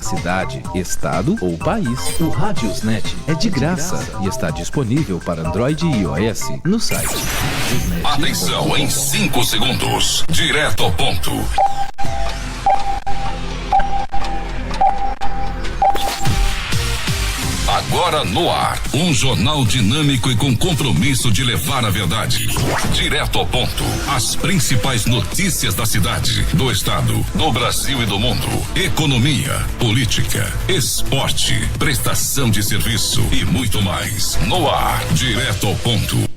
cidade, estado ou país. O Radiosnet é de graça e está disponível para Android e iOS no site. Atenção, em 5 segundos. Direto ao ponto. Agora no ar, um jornal dinâmico e com compromisso de levar a verdade. Direto ao ponto, as principais notícias da cidade, do estado, do Brasil e do mundo. Economia, política, esporte, prestação de serviço e muito mais. No ar, direto ao ponto.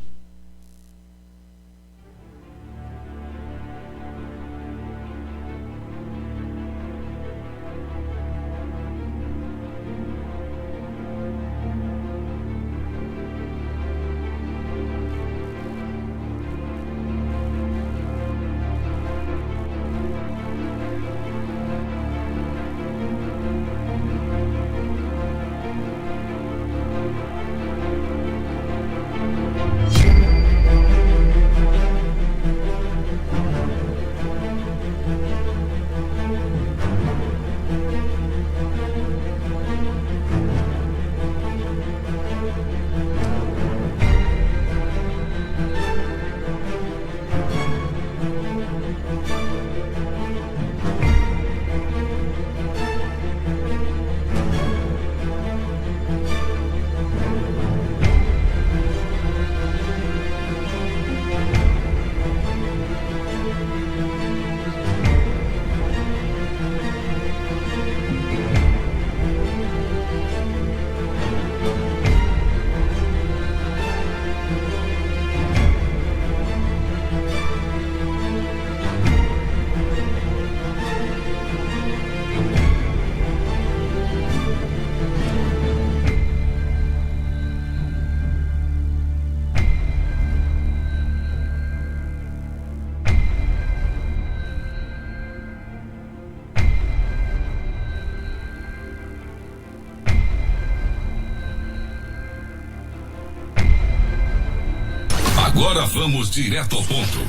Agora vamos direto ao ponto.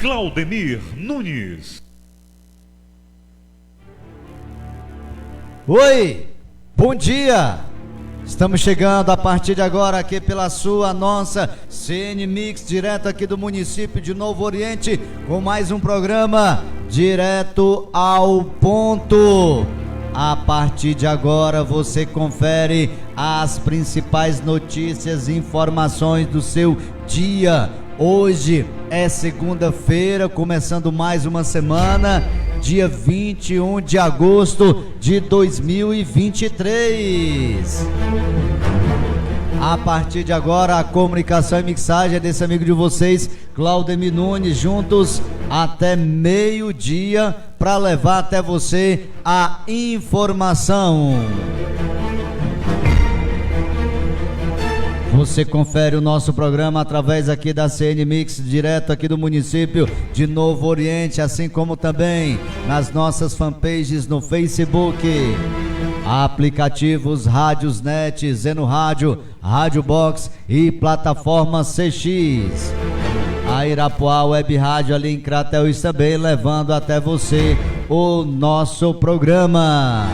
Claudemir Nunes. Oi, bom dia. Estamos chegando a partir de agora aqui pela sua, nossa CN Mix, direto aqui do município de Novo Oriente, com mais um programa Direto ao Ponto. A partir de agora você confere as principais notícias e informações do seu dia. Hoje é segunda-feira, começando mais uma semana, dia 21 de agosto de 2023. A partir de agora, a comunicação e mixagem é desse amigo de vocês, Claudemir Nunes, juntos até meio-dia para levar até você a informação. Você confere o nosso programa através aqui da CN Mix, direto aqui do município de Novo Oriente, assim como também nas nossas fanpages no Facebook, aplicativos Radiosnet, Zeno Rádio, Rádio Box e plataforma CX. A Irapuá Web Rádio ali em Crateús também, levando até você o nosso programa.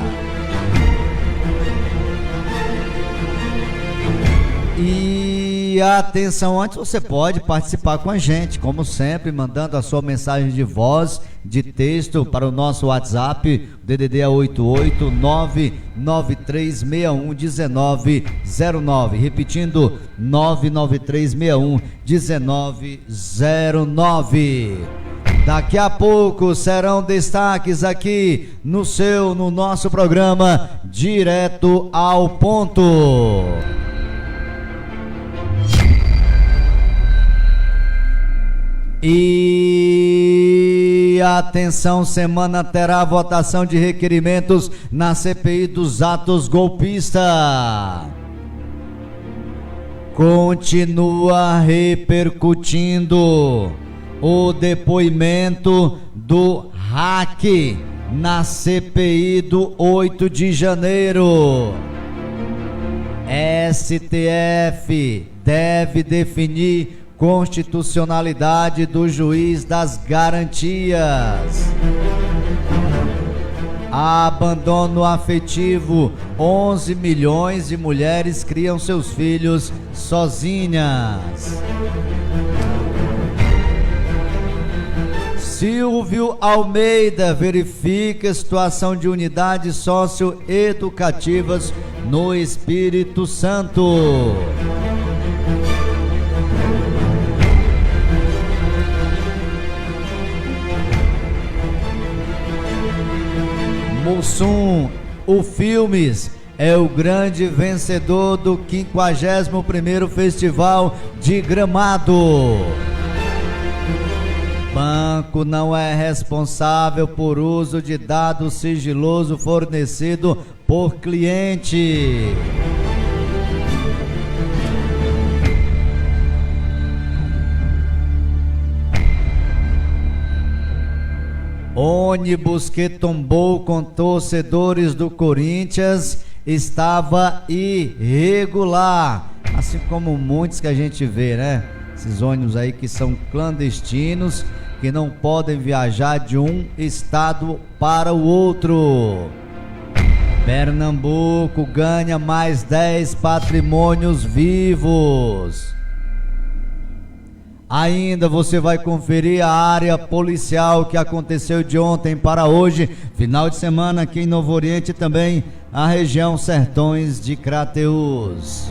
E atenção, antes você pode participar com a gente, como sempre, mandando a sua mensagem de voz, de texto para o nosso WhatsApp, DDD é 88993611909, repetindo, 993611909. Daqui a pouco serão destaques aqui no nosso programa Direto ao Ponto. E atenção, semana terá votação de requerimentos na CPI dos atos golpistas. Continua repercutindo o depoimento do hack na CPI do 8 de janeiro. STF deve definir constitucionalidade do juiz das garantias. Abandono afetivo. 11 milhões de mulheres criam seus filhos sozinhas. Silvio Almeida verifica a situação de unidades socioeducativas no Espírito Santo. Mussum, o Filmes, é o grande vencedor do 51º Festival de Gramado. Banco não é responsável por uso de dado sigiloso fornecido por cliente. Ônibus que tombou com torcedores do Corinthians estava irregular, assim como muitos que a gente vê, né? Esses ônibus aí que são clandestinos, que não podem viajar de um estado para o outro. Pernambuco ganha mais 10 patrimônios vivos. Ainda você vai conferir a área policial que aconteceu de ontem para hoje, final de semana aqui em Novo Oriente e também a região Sertões de Crateús.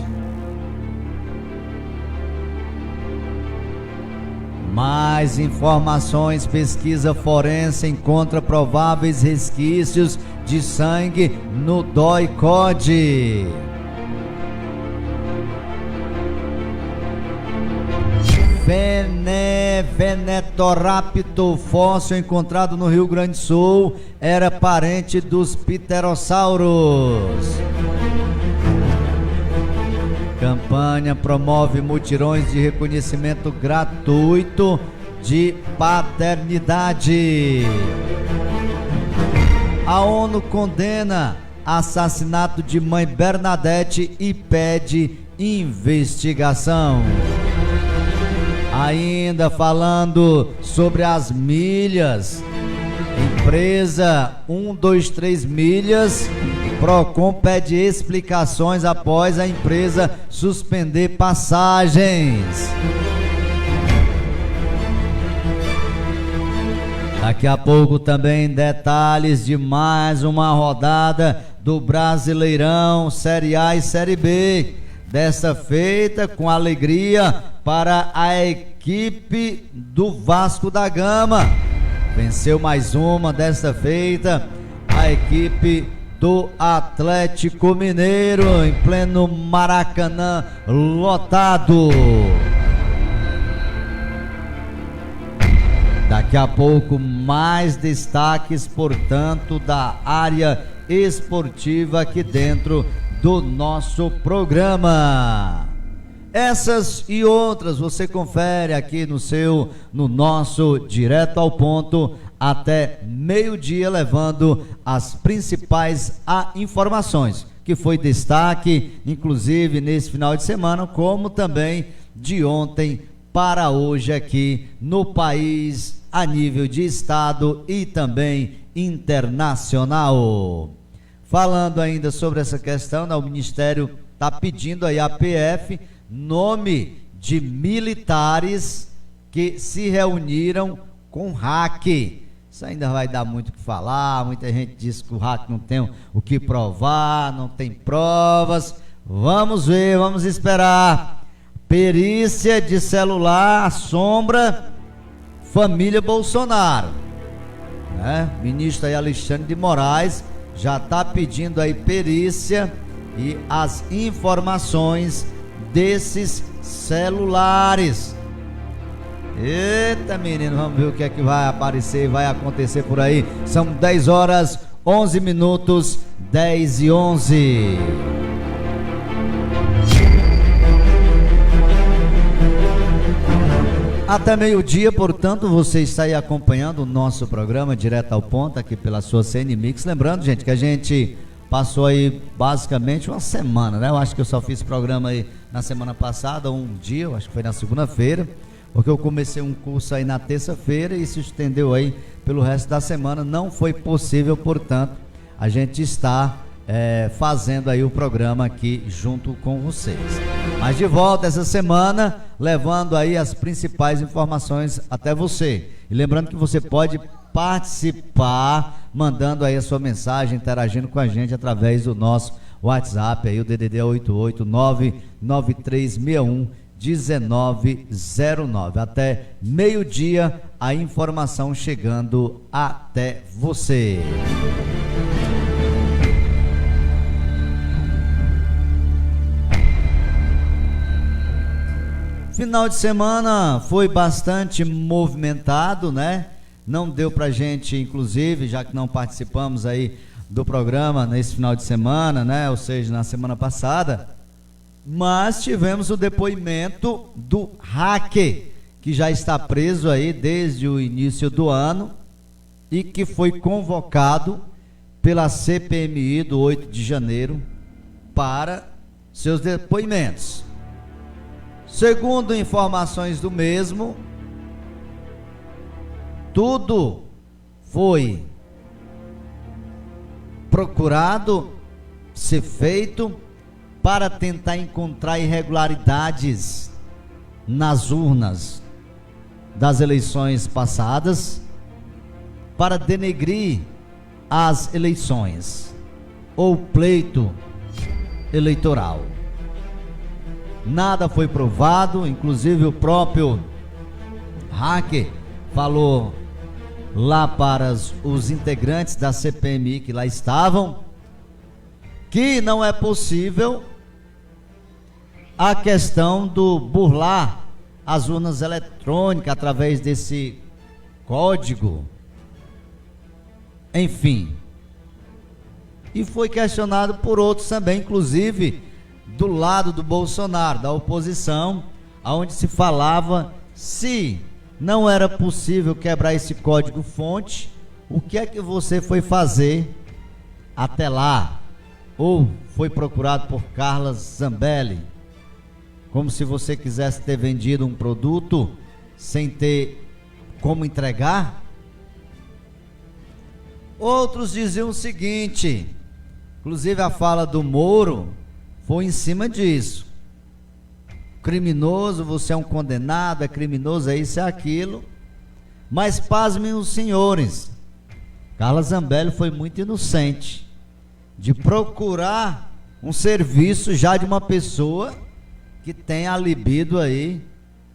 Mais informações: pesquisa forense encontra prováveis resquícios de sangue no DOI-CODE. Venetoraptor fóssil encontrado no Rio Grande do Sul era parente dos pterossauros. Campanha promove mutirões de reconhecimento gratuito de paternidade. A ONU condena assassinato de mãe Bernadette e pede investigação. Ainda falando sobre as milhas, empresa 123 Milhas, Procon pede explicações após a empresa suspender passagens. Daqui a pouco também detalhes de mais uma rodada do Brasileirão Série A e Série B. Desta feita com alegria para a equipe do Vasco da Gama. Venceu mais uma desta feita a equipe do Atlético Mineiro em pleno Maracanã lotado. Daqui a pouco mais destaques, portanto, da área esportiva aqui dentro do nosso programa. Essas e outras você confere aqui no nosso Direto ao Ponto até meio-dia, levando as principais informações que foi destaque, inclusive nesse final de semana, como também de ontem para hoje aqui no país, a nível de estado e também internacional. Falando ainda sobre essa questão, o Ministério está pedindo aí a PF nome de militares que se reuniram com hack. Isso ainda vai dar muito o que falar. Muita gente diz que o hack não tem o que provar, não tem provas. Vamos ver, vamos esperar. Perícia de celular assombra família Bolsonaro, né? Ministro aí Alexandre de Moraes já está pedindo aí perícia e as informações desses celulares. Eita, menino, vamos ver o que é que vai aparecer, vai acontecer por aí. São 10 horas 11 minutos, 10 e 11. Até meio-dia, portanto, você está aí acompanhando o nosso programa Direto ao Ponto aqui pela sua CN Mix. Lembrando, gente, que a gente passou aí basicamente uma semana, né? Eu acho que eu só fiz programa aí na semana passada, um dia, eu acho que foi na segunda-feira, porque eu comecei um curso aí na terça-feira e se estendeu aí pelo resto da semana. Não foi possível, portanto, a gente está fazendo aí o programa aqui junto com vocês. Mas de volta essa semana, levando aí as principais informações até você. E lembrando que você pode participar, mandando aí a sua mensagem, interagindo com a gente através do nosso WhatsApp, aí o DDD 88993611909. Até meio-dia, a informação chegando até você. Final de semana foi bastante movimentado, né? Não deu pra gente, inclusive, já que não participamos aí do programa nesse final de semana, né? Ou seja, na semana passada, mas tivemos o depoimento do hacker, que já está preso aí desde o início do ano e que foi convocado pela CPMI do 8 de janeiro para seus depoimentos. Segundo informações do mesmo, tudo foi procurado ser feito para tentar encontrar irregularidades nas urnas das eleições passadas, para denegrir as eleições ou pleito eleitoral. Nada foi provado, inclusive o próprio hacker falou lá para os integrantes da CPMI que lá estavam, que não é possível a questão do burlar as urnas eletrônicas através desse código, enfim. E foi questionado por outros também, inclusive do lado do Bolsonaro, da oposição, onde se falava se não era possível quebrar esse código-fonte, o que é que você foi fazer até lá? Ou foi procurado por Carla Zambelli, como se você quisesse ter vendido um produto sem ter como entregar? Outros diziam o seguinte, inclusive a fala do Moro foi em cima disso. Criminoso, você é um condenado, é criminoso, é isso, é aquilo. Mas pasmem os senhores, Carla Zambelli foi muito inocente de procurar um serviço já de uma pessoa que tem a libido aí,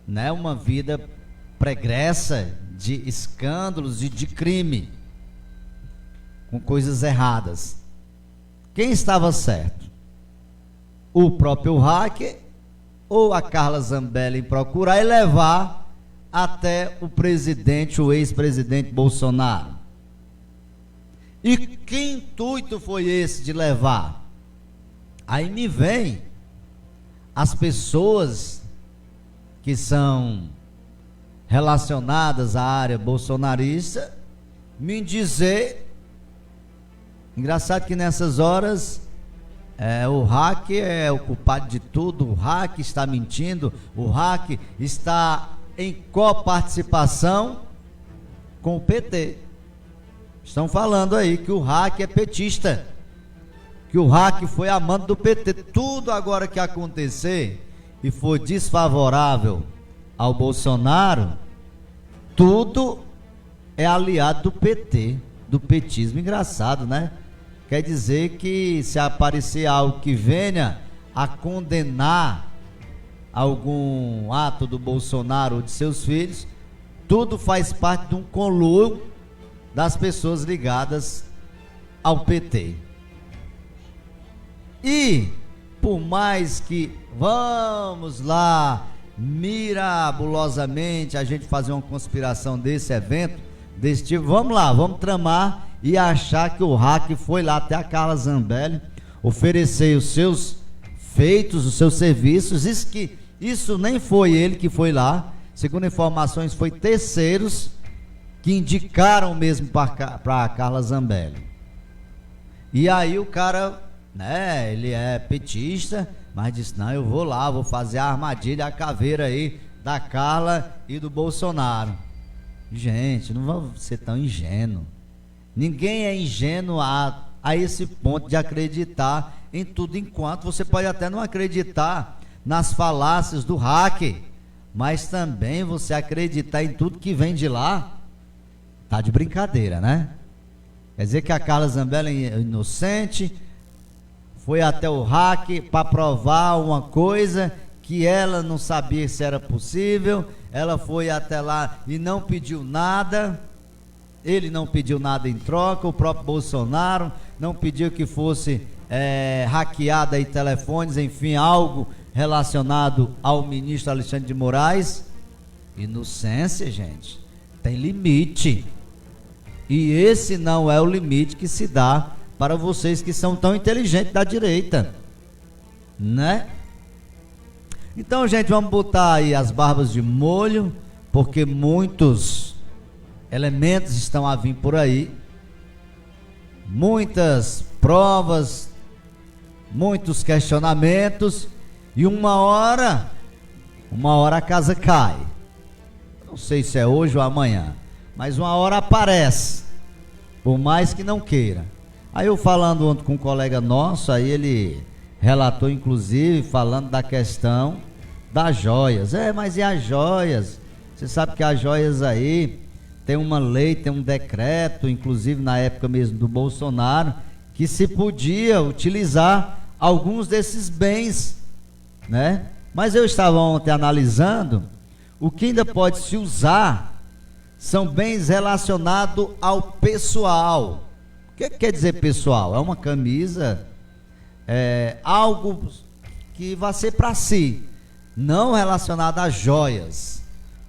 né, uma vida pregressa de escândalos e de crime, com coisas erradas. Quem estava certo? O próprio hacker ou a Carla Zambelli em procurar e levar até o presidente, o ex-presidente Bolsonaro? E que intuito foi esse de levar? Aí me vem as pessoas que são relacionadas à área bolsonarista me dizer, engraçado que nessas horas o hacker é o culpado de tudo, o hacker está mentindo, o hacker está em coparticipação com o PT. Estão falando aí que o hacker é petista, que o hacker foi amante do PT. Tudo agora que acontecer e for desfavorável ao Bolsonaro, tudo é aliado do PT, do petismo. Engraçado, né? Quer dizer que se aparecer algo que venha a condenar algum ato do Bolsonaro ou de seus filhos, tudo faz parte de um conluio das pessoas ligadas ao PT. E por mais que vamos lá mirabolosamente a gente fazer uma conspiração desse evento, desse tipo, vamos lá, vamos tramar e achar que o hacker foi lá até a Carla Zambelli oferecer os seus feitos, os seus serviços. Isso nem foi ele que foi lá, segundo informações foi terceiros que indicaram mesmo para a Carla Zambelli. E aí o cara, né, ele é petista, mas disse, não, eu vou lá, vou fazer a armadilha, a caveira aí da Carla e do Bolsonaro. Gente, não vamos ser tão ingênuo. Ninguém é ingênuo a a esse ponto de acreditar em tudo, enquanto você pode até não acreditar nas falácias do hacker, mas também você acreditar em tudo que vem de lá, tá de brincadeira, né? Quer dizer que a Carla Zambelli é inocente, foi até o hacker para provar uma coisa que ela não sabia se era possível, ela foi até lá e não pediu nada, ele não pediu nada em troca, o próprio Bolsonaro não pediu que fosse hackeada aí telefones, enfim, algo relacionado ao ministro Alexandre de Moraes. Inocência, gente, tem limite. E esse não é o limite que se dá para vocês que são tão inteligentes da direita, né? Então, gente, vamos botar aí as barbas de molho, porque muitos elementos estão a vir por aí, muitas provas, muitos questionamentos, e uma hora a casa cai. Não sei se é hoje ou amanhã, mas uma hora aparece, por mais que não queira. Aí eu falando ontem com um colega nosso, aí ele relatou inclusive falando da questão das joias. Mas e as joias? Você sabe que as joias aí tem uma lei, tem um decreto, inclusive na época mesmo do Bolsonaro, que se podia utilizar alguns desses bens, né? Mas eu estava ontem analisando, o que ainda pode se usar são bens relacionados ao pessoal. O que quer dizer pessoal? É uma camisa, algo que vai ser para si, não relacionado a joias.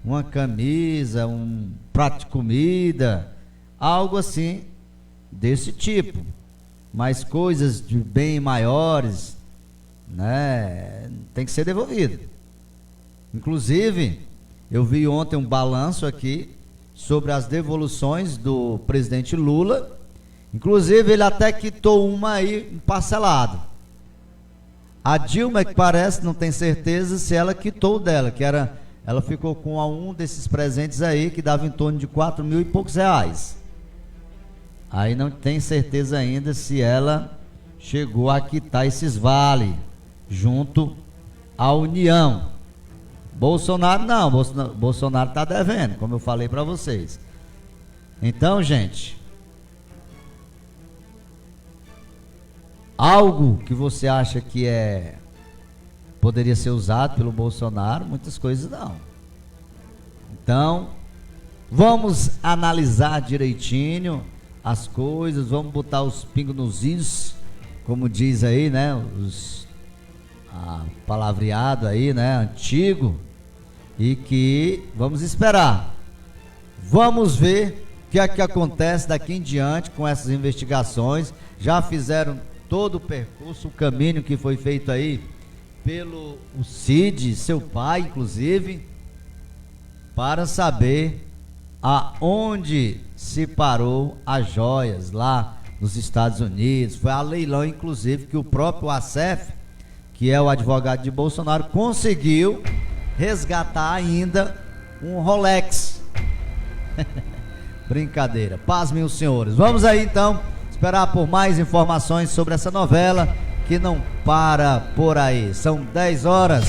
Uma camisa, um prato de comida, algo assim, desse tipo. Mas coisas de bem maiores, né, tem que ser devolvido. Inclusive, eu vi ontem um balanço aqui sobre as devoluções do presidente Lula. Inclusive, ele até quitou uma aí parcelado. A Dilma, que parece, não tem certeza se ela quitou dela, que era, ela ficou com um desses presentes aí, que dava em torno de 4 mil e poucos reais. Aí não tem certeza ainda se ela chegou a quitar esses vales, junto à União. Bolsonaro não, Bolsonaro está devendo, como eu falei para vocês. Então, gente, algo que você acha que poderia ser usado pelo Bolsonaro, muitas coisas não. Então, vamos analisar direitinho as coisas, vamos botar os pingos nos is, como diz aí, né, palavreado aí, né, antigo, e que vamos esperar. Vamos ver o que é que acontece daqui em diante com essas investigações. Já fizeram todo o percurso, o caminho que foi feito aí pelo Cid, seu pai, inclusive, para saber aonde se parou as joias lá nos Estados Unidos. Foi a leilão, inclusive, que o próprio Assef, que é o advogado de Bolsonaro, conseguiu resgatar ainda um Rolex. Brincadeira. Pasmem os senhores. Vamos aí então esperar por mais informações sobre essa novela que não para por aí. São 10 horas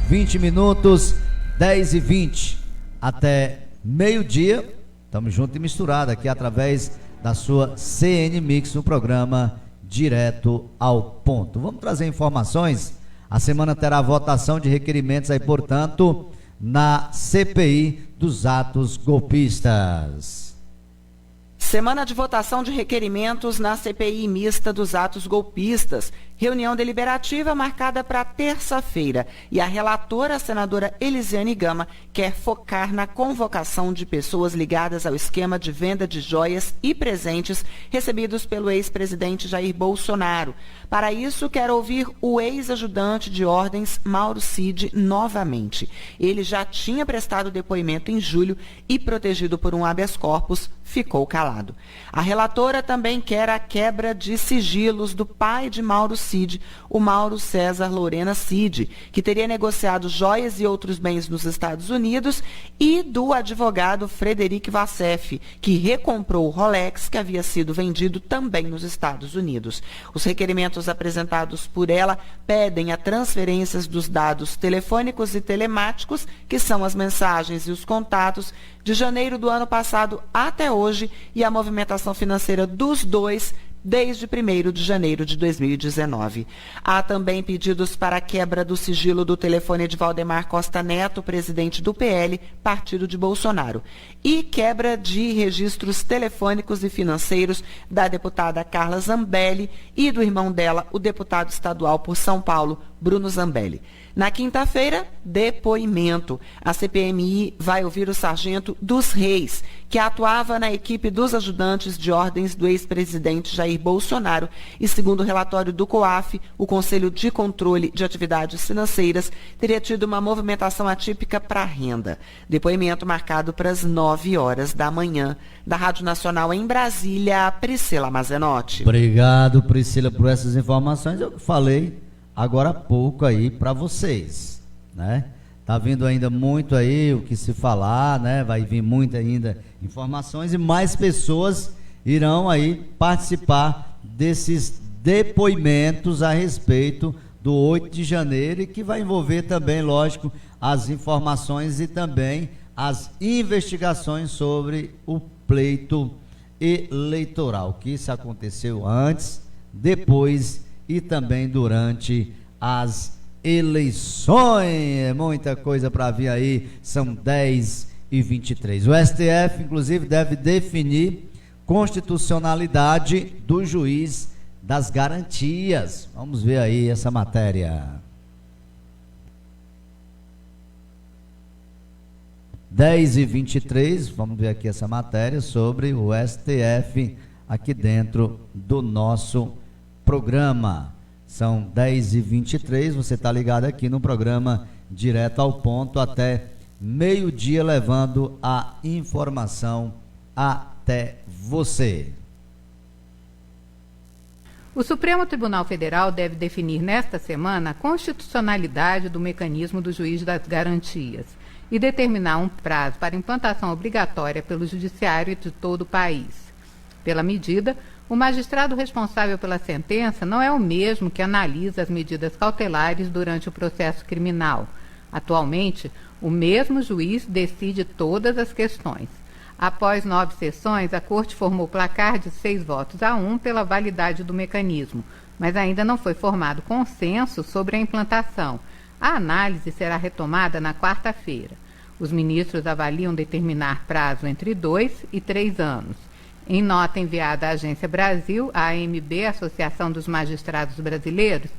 20 minutos, 10h20 até meio-dia. Estamos juntos e misturados aqui através da sua CN Mix no programa Direto ao Ponto. Vamos trazer informações. A semana terá votação de requerimentos aí, portanto, na CPI dos atos golpistas. Semana de votação de requerimentos na CPI mista dos atos golpistas. Reunião deliberativa marcada para terça-feira. E a relatora, a senadora Elisiane Gama, quer focar na convocação de pessoas ligadas ao esquema de venda de joias e presentes recebidos pelo ex-presidente Jair Bolsonaro. Para isso, quer ouvir o ex-ajudante de ordens, Mauro Cid, novamente. Ele já tinha prestado depoimento em julho e, protegido por um habeas corpus, ficou calado. Estado. A relatora também quer a quebra de sigilos do pai de Mauro Cid, o Mauro César Lorena Cid, que teria negociado joias e outros bens nos Estados Unidos, e do advogado Frederic Vassef, que recomprou o Rolex, que havia sido vendido também nos Estados Unidos. Os requerimentos apresentados por ela pedem a transferências dos dados telefônicos e telemáticos, que são as mensagens e os contatos, de janeiro do ano passado até hoje, e a movimentação financeira dos dois desde 1º de janeiro de 2019. Há também pedidos para a quebra do sigilo do telefone de Valdemar Costa Neto, presidente do PL, partido de Bolsonaro, e quebra de registros telefônicos e financeiros da deputada Carla Zambelli e do irmão dela, o deputado estadual por São Paulo, Bruno Zambelli. Na quinta-feira, depoimento. A CPMI vai ouvir o sargento dos Reis, que atuava na equipe dos ajudantes de ordens do ex-presidente Jair Bolsonaro, e segundo o relatório do COAF, o Conselho de Controle de Atividades Financeiras teria tido uma movimentação atípica para renda. Depoimento marcado para as 9 horas da manhã. Da Rádio Nacional em Brasília, Priscila Mazenotti. Obrigado, Priscila, por essas informações. Eu falei agora há pouco aí para vocês, né? Tá vindo ainda muito aí o que se falar, né? Vai vir muito ainda informações e mais pessoas irão aí participar desses depoimentos a respeito do 8 de janeiro, e que vai envolver também, lógico, as informações e também as investigações sobre o pleito eleitoral, que isso aconteceu antes, depois e também durante as eleições. Muita coisa para vir aí, são 10h23. O STF, inclusive, deve definir constitucionalidade do juiz das garantias. Vamos ver aí essa matéria. 10h23, vamos ver aqui essa matéria sobre o STF aqui dentro do nosso programa. São 10h23, você está ligado aqui no programa Direto ao Ponto até meio-dia, levando a informação até você. O Supremo Tribunal Federal deve definir nesta semana a constitucionalidade do mecanismo do juiz das garantias e determinar um prazo para implantação obrigatória pelo judiciário de todo o país. Pela medida, o magistrado responsável pela sentença não é o mesmo que analisa as medidas cautelares durante o processo criminal. Atualmente, o mesmo juiz decide todas as questões. Após 9 sessões, a Corte formou placar de 6-1 pela validade do mecanismo, mas ainda não foi formado consenso sobre a implantação. A análise será retomada na quarta-feira. Os ministros avaliam determinar prazo entre 2 e 3 anos. Em nota enviada à Agência Brasil, a AMB, Associação dos Magistrados Brasileiros,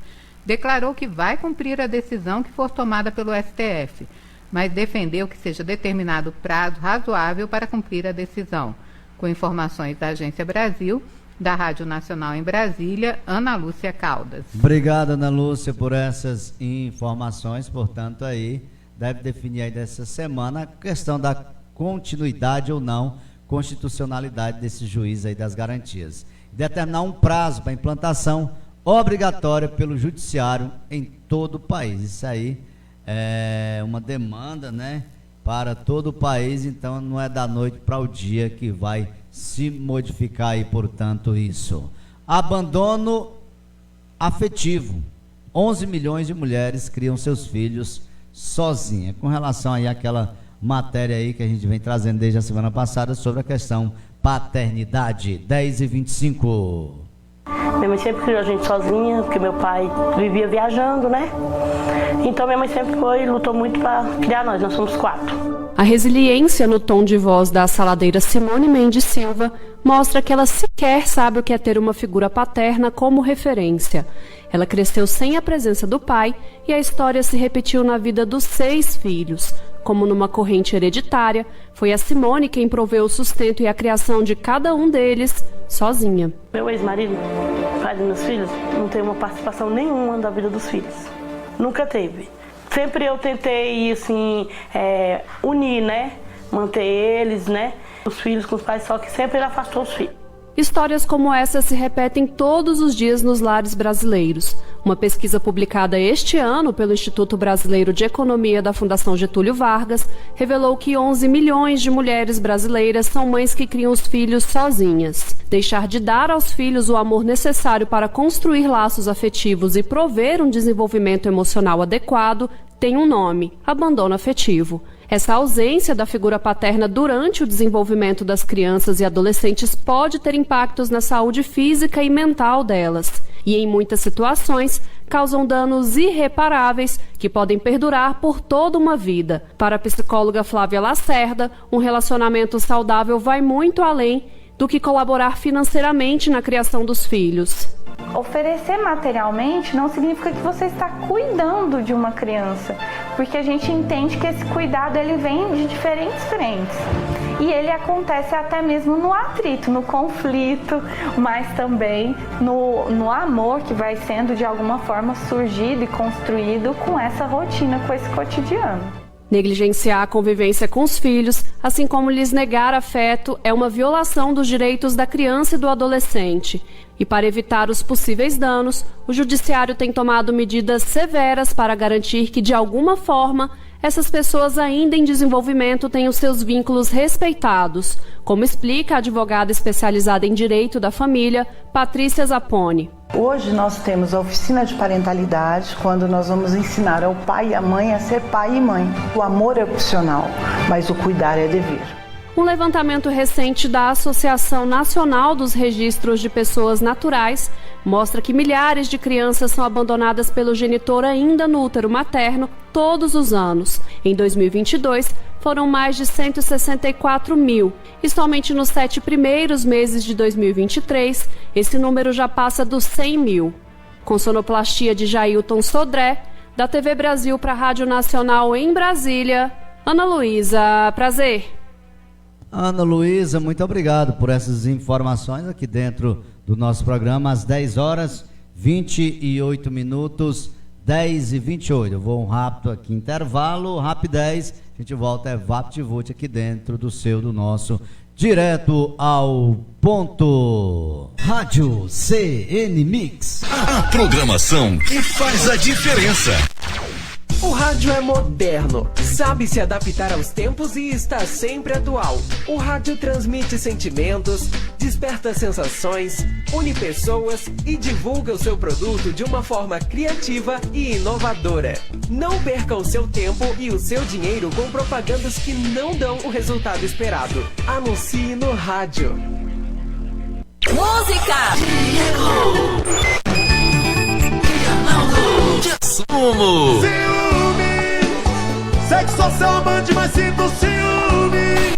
declarou que vai cumprir a decisão que for tomada pelo STF, mas defendeu que seja determinado prazo razoável para cumprir a decisão. Com informações da Agência Brasil, da Rádio Nacional em Brasília, Ana Lúcia Caldas. Obrigado, Ana Lúcia, por essas informações. Portanto, aí deve definir aí dessa semana a questão da continuidade ou não, constitucionalidade desse juiz aí das garantias. Determinar um prazo para implantação obrigatória pelo judiciário em todo o país. Isso aí é uma demanda, né, para todo o país, então não é da noite para o dia que vai se modificar aí, portanto, isso. Abandono afetivo. 11 milhões de mulheres criam seus filhos sozinhas. Com relação aí àquela matéria aí que a gente vem trazendo desde a semana passada sobre a questão paternidade. 10h25. Minha mãe sempre criou a gente sozinha, porque meu pai vivia viajando, né? Então minha mãe sempre lutou muito para criar nós somos 4. A resiliência no tom de voz da saladeira Simone Mendes Silva mostra que ela sequer sabe o que é ter uma figura paterna como referência. Ela cresceu sem a presença do pai e a história se repetiu na vida dos 6 filhos. Como numa corrente hereditária, foi a Simone quem proveu o sustento e a criação de cada um deles sozinha. Meu ex-marido, pai dos meus filhos, não tem uma participação nenhuma da vida dos filhos. Nunca teve. Sempre eu tentei, assim, unir, né? Manter eles, né? Os filhos com os pais, só que sempre ele afastou os filhos. Histórias como essa se repetem todos os dias nos lares brasileiros. Uma pesquisa publicada este ano pelo Instituto Brasileiro de Economia da Fundação Getúlio Vargas revelou que 11 milhões de mulheres brasileiras são mães que criam os filhos sozinhas. Deixar de dar aos filhos o amor necessário para construir laços afetivos e prover um desenvolvimento emocional adequado tem um nome: abandono afetivo. Essa ausência da figura paterna durante o desenvolvimento das crianças e adolescentes pode ter impactos na saúde física e mental delas. E, em muitas situações, causam danos irreparáveis que podem perdurar por toda uma vida. Para a psicóloga Flávia Lacerda, um relacionamento saudável vai muito além do que colaborar financeiramente na criação dos filhos. Oferecer materialmente não significa que você está cuidando de uma criança, porque a gente entende que esse cuidado ele vem de diferentes frentes. E ele acontece até mesmo no atrito, no conflito, mas também no amor que vai sendo de alguma forma surgido e construído com essa rotina, com esse cotidiano. Negligenciar a convivência com os filhos, assim como lhes negar afeto, é uma violação dos direitos da criança e do adolescente. E para evitar os possíveis danos, o Judiciário tem tomado medidas severas para garantir que, de alguma forma, essas pessoas ainda em desenvolvimento tenham seus vínculos respeitados, como explica a advogada especializada em Direito da Família, Patrícia Zapponi. Hoje nós temos a oficina de parentalidade, quando nós vamos ensinar ao pai e à mãe a ser pai e mãe. O amor é opcional, mas o cuidar é dever. Um levantamento recente da Associação Nacional dos Registros de Pessoas Naturais mostra que milhares de crianças são abandonadas pelo genitor ainda no útero materno todos os anos. Em 2022, foram mais de 164 mil. E somente nos 7 primeiros meses de 2023, esse número já passa dos 100 mil. Com sonoplastia de Jailton Sodré, da TV Brasil para a Rádio Nacional em Brasília, Ana Luísa, prazer. Ana Luísa, muito obrigado por essas informações aqui dentro do nosso programa, às 10 horas 28 minutos, 10h28. Eu vou um rápido aqui, intervalo, rapidez, a gente volta, é VaptVult aqui dentro do nosso Direto ao Ponto. Rádio CN Mix. A programação que faz a diferença. O rádio é moderno, sabe se adaptar aos tempos e está sempre atual. O rádio transmite sentimentos, desperta sensações, une pessoas e divulga o seu produto de uma forma criativa e inovadora. Não perca o seu tempo e o seu dinheiro com propagandas que não dão o resultado esperado. Anuncie no rádio. Música! Sumo! Sexo social amante, mas sinto ciúme.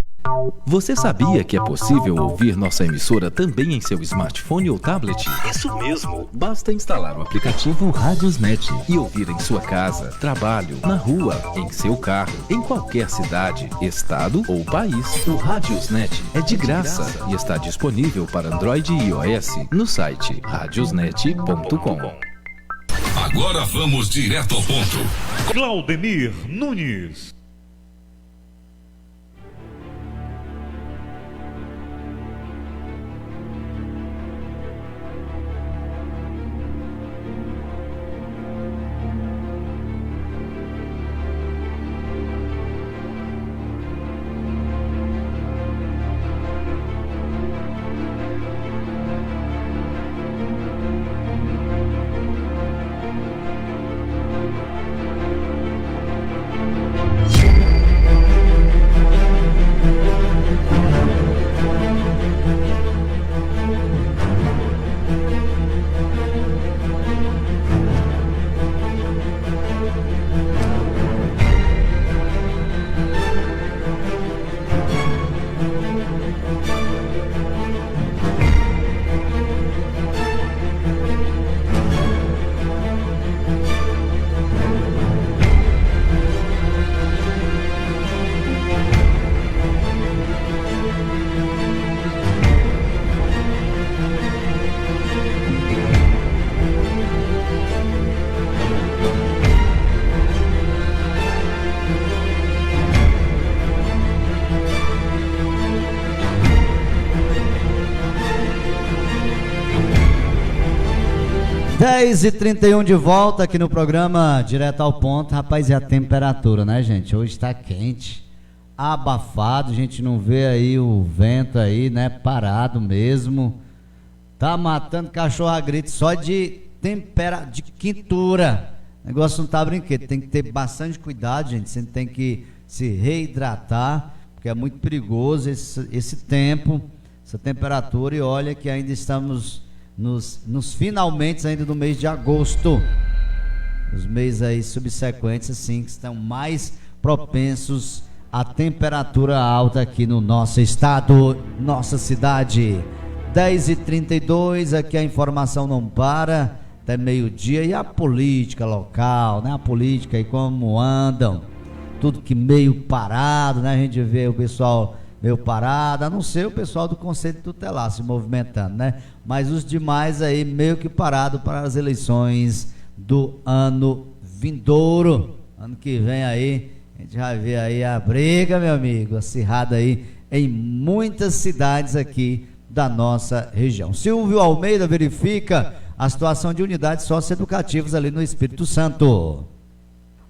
Você sabia que é possível ouvir nossa emissora também em seu smartphone ou tablet? Isso mesmo! Basta instalar o aplicativo Radiosnet e ouvir em sua casa, trabalho, na rua, em seu carro, em qualquer cidade, estado ou país. O Radiosnet é de graça e está disponível para Android e iOS no site radiosnet.com. Agora vamos direto ao ponto. Claudemir Nunes. 10h31 de volta aqui no programa Direto ao Ponto. Rapaz, e a temperatura, né, gente? Hoje está quente, abafado, a gente não vê aí o vento aí, né, parado mesmo. Tá matando cachorro a grito só de quentura. O negócio não tá brinquedo, tem que ter bastante cuidado, gente. Você tem que se reidratar, porque é muito perigoso esse tempo, essa temperatura. E olha que ainda estamos nos finalmente ainda do mês de agosto, os meses aí subsequentes assim que estão mais propensos à temperatura alta aqui no nosso estado, nossa cidade. 10h32, aqui a informação não para até meio-dia. E a política local, né? A política e como andam, tudo que meio parado, né? A gente vê o pessoal meio parado, a não ser o pessoal do Conselho Tutelar se movimentando, né? Mas os demais aí meio que parado para as eleições do ano vindouro. Ano que vem aí, a gente vai ver aí a briga, meu amigo, acirrada aí em muitas cidades aqui da nossa região. Silvio Almeida verifica a situação de unidades socioeducativas ali no Espírito Santo.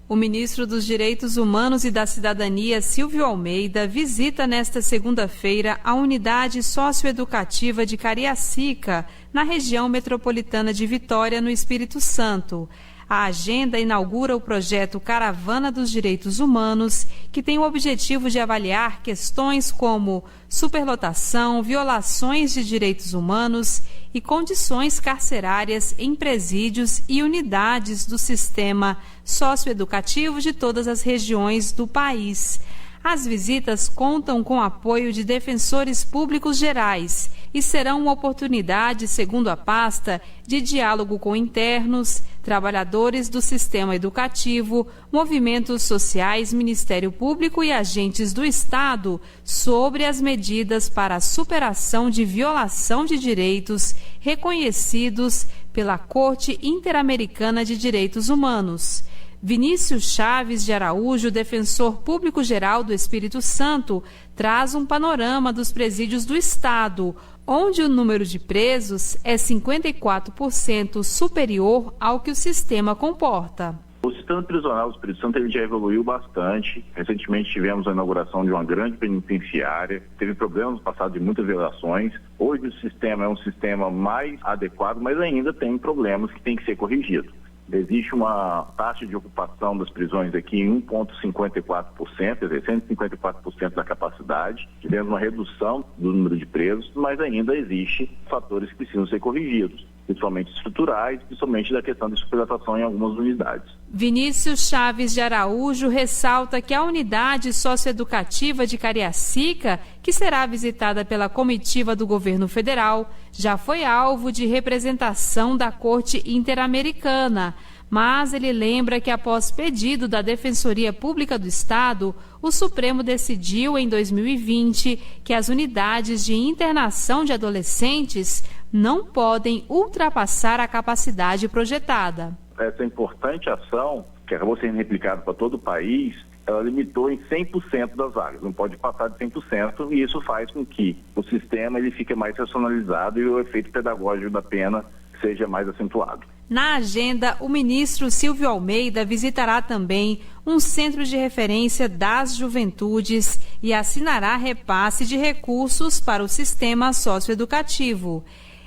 O ministro dos Direitos Humanos e da Cidadania, Silvio Almeida, visita nesta segunda-feira a unidade socioeducativa de Cariacica, na região metropolitana de Vitória, no Espírito Santo. A agenda inaugura o projeto Caravana dos Direitos Humanos, que tem o objetivo de avaliar questões como superlotação, violações de direitos humanos e condições carcerárias em presídios e unidades do sistema socioeducativo de todas as regiões do país. As visitas contam com apoio de defensores públicos gerais e serão uma oportunidade, segundo a pasta, de diálogo com internos, trabalhadores do sistema educativo, movimentos sociais, Ministério Público e agentes do Estado sobre as medidas para a superação de violação de direitos reconhecidos pela Corte Interamericana de Direitos Humanos. Vinícius Chaves de Araújo, defensor público-geral do Espírito Santo, traz um panorama dos presídios do Estado, onde o número de presos é 54% superior ao que o sistema comporta. O sistema prisional do Espírito Santo ele já evoluiu bastante. Recentemente tivemos a inauguração de uma grande penitenciária, teve problemas no passado de muitas violações. Hoje o sistema é um sistema mais adequado, mas ainda tem problemas que têm que ser corrigidos. Existe uma taxa de ocupação das prisões aqui em 1,54%, quer dizer, 154% da capacidade. Tivemos uma redução do número de presos, mas ainda existe fatores que precisam ser corrigidos, principalmente estruturais, principalmente da questão de superlotação em algumas unidades. Vinícius Chaves de Araújo ressalta que a unidade socioeducativa de Cariacica, que será visitada pela comitiva do governo federal, já foi alvo de representação da Corte Interamericana. Mas ele lembra que, após pedido da Defensoria Pública do Estado, o Supremo decidiu em 2020 que as unidades de internação de adolescentes não podem ultrapassar a capacidade projetada. Essa importante ação, que acabou sendo replicada para todo o país, ela limitou em 100% das vagas, não pode passar de 100%, e isso faz com que o sistema ele fique mais racionalizado e o efeito pedagógico da pena seja mais acentuado. Na agenda, o ministro Silvio Almeida visitará também um centro de referência das juventudes e assinará repasse de recursos para o sistema socioeducativo.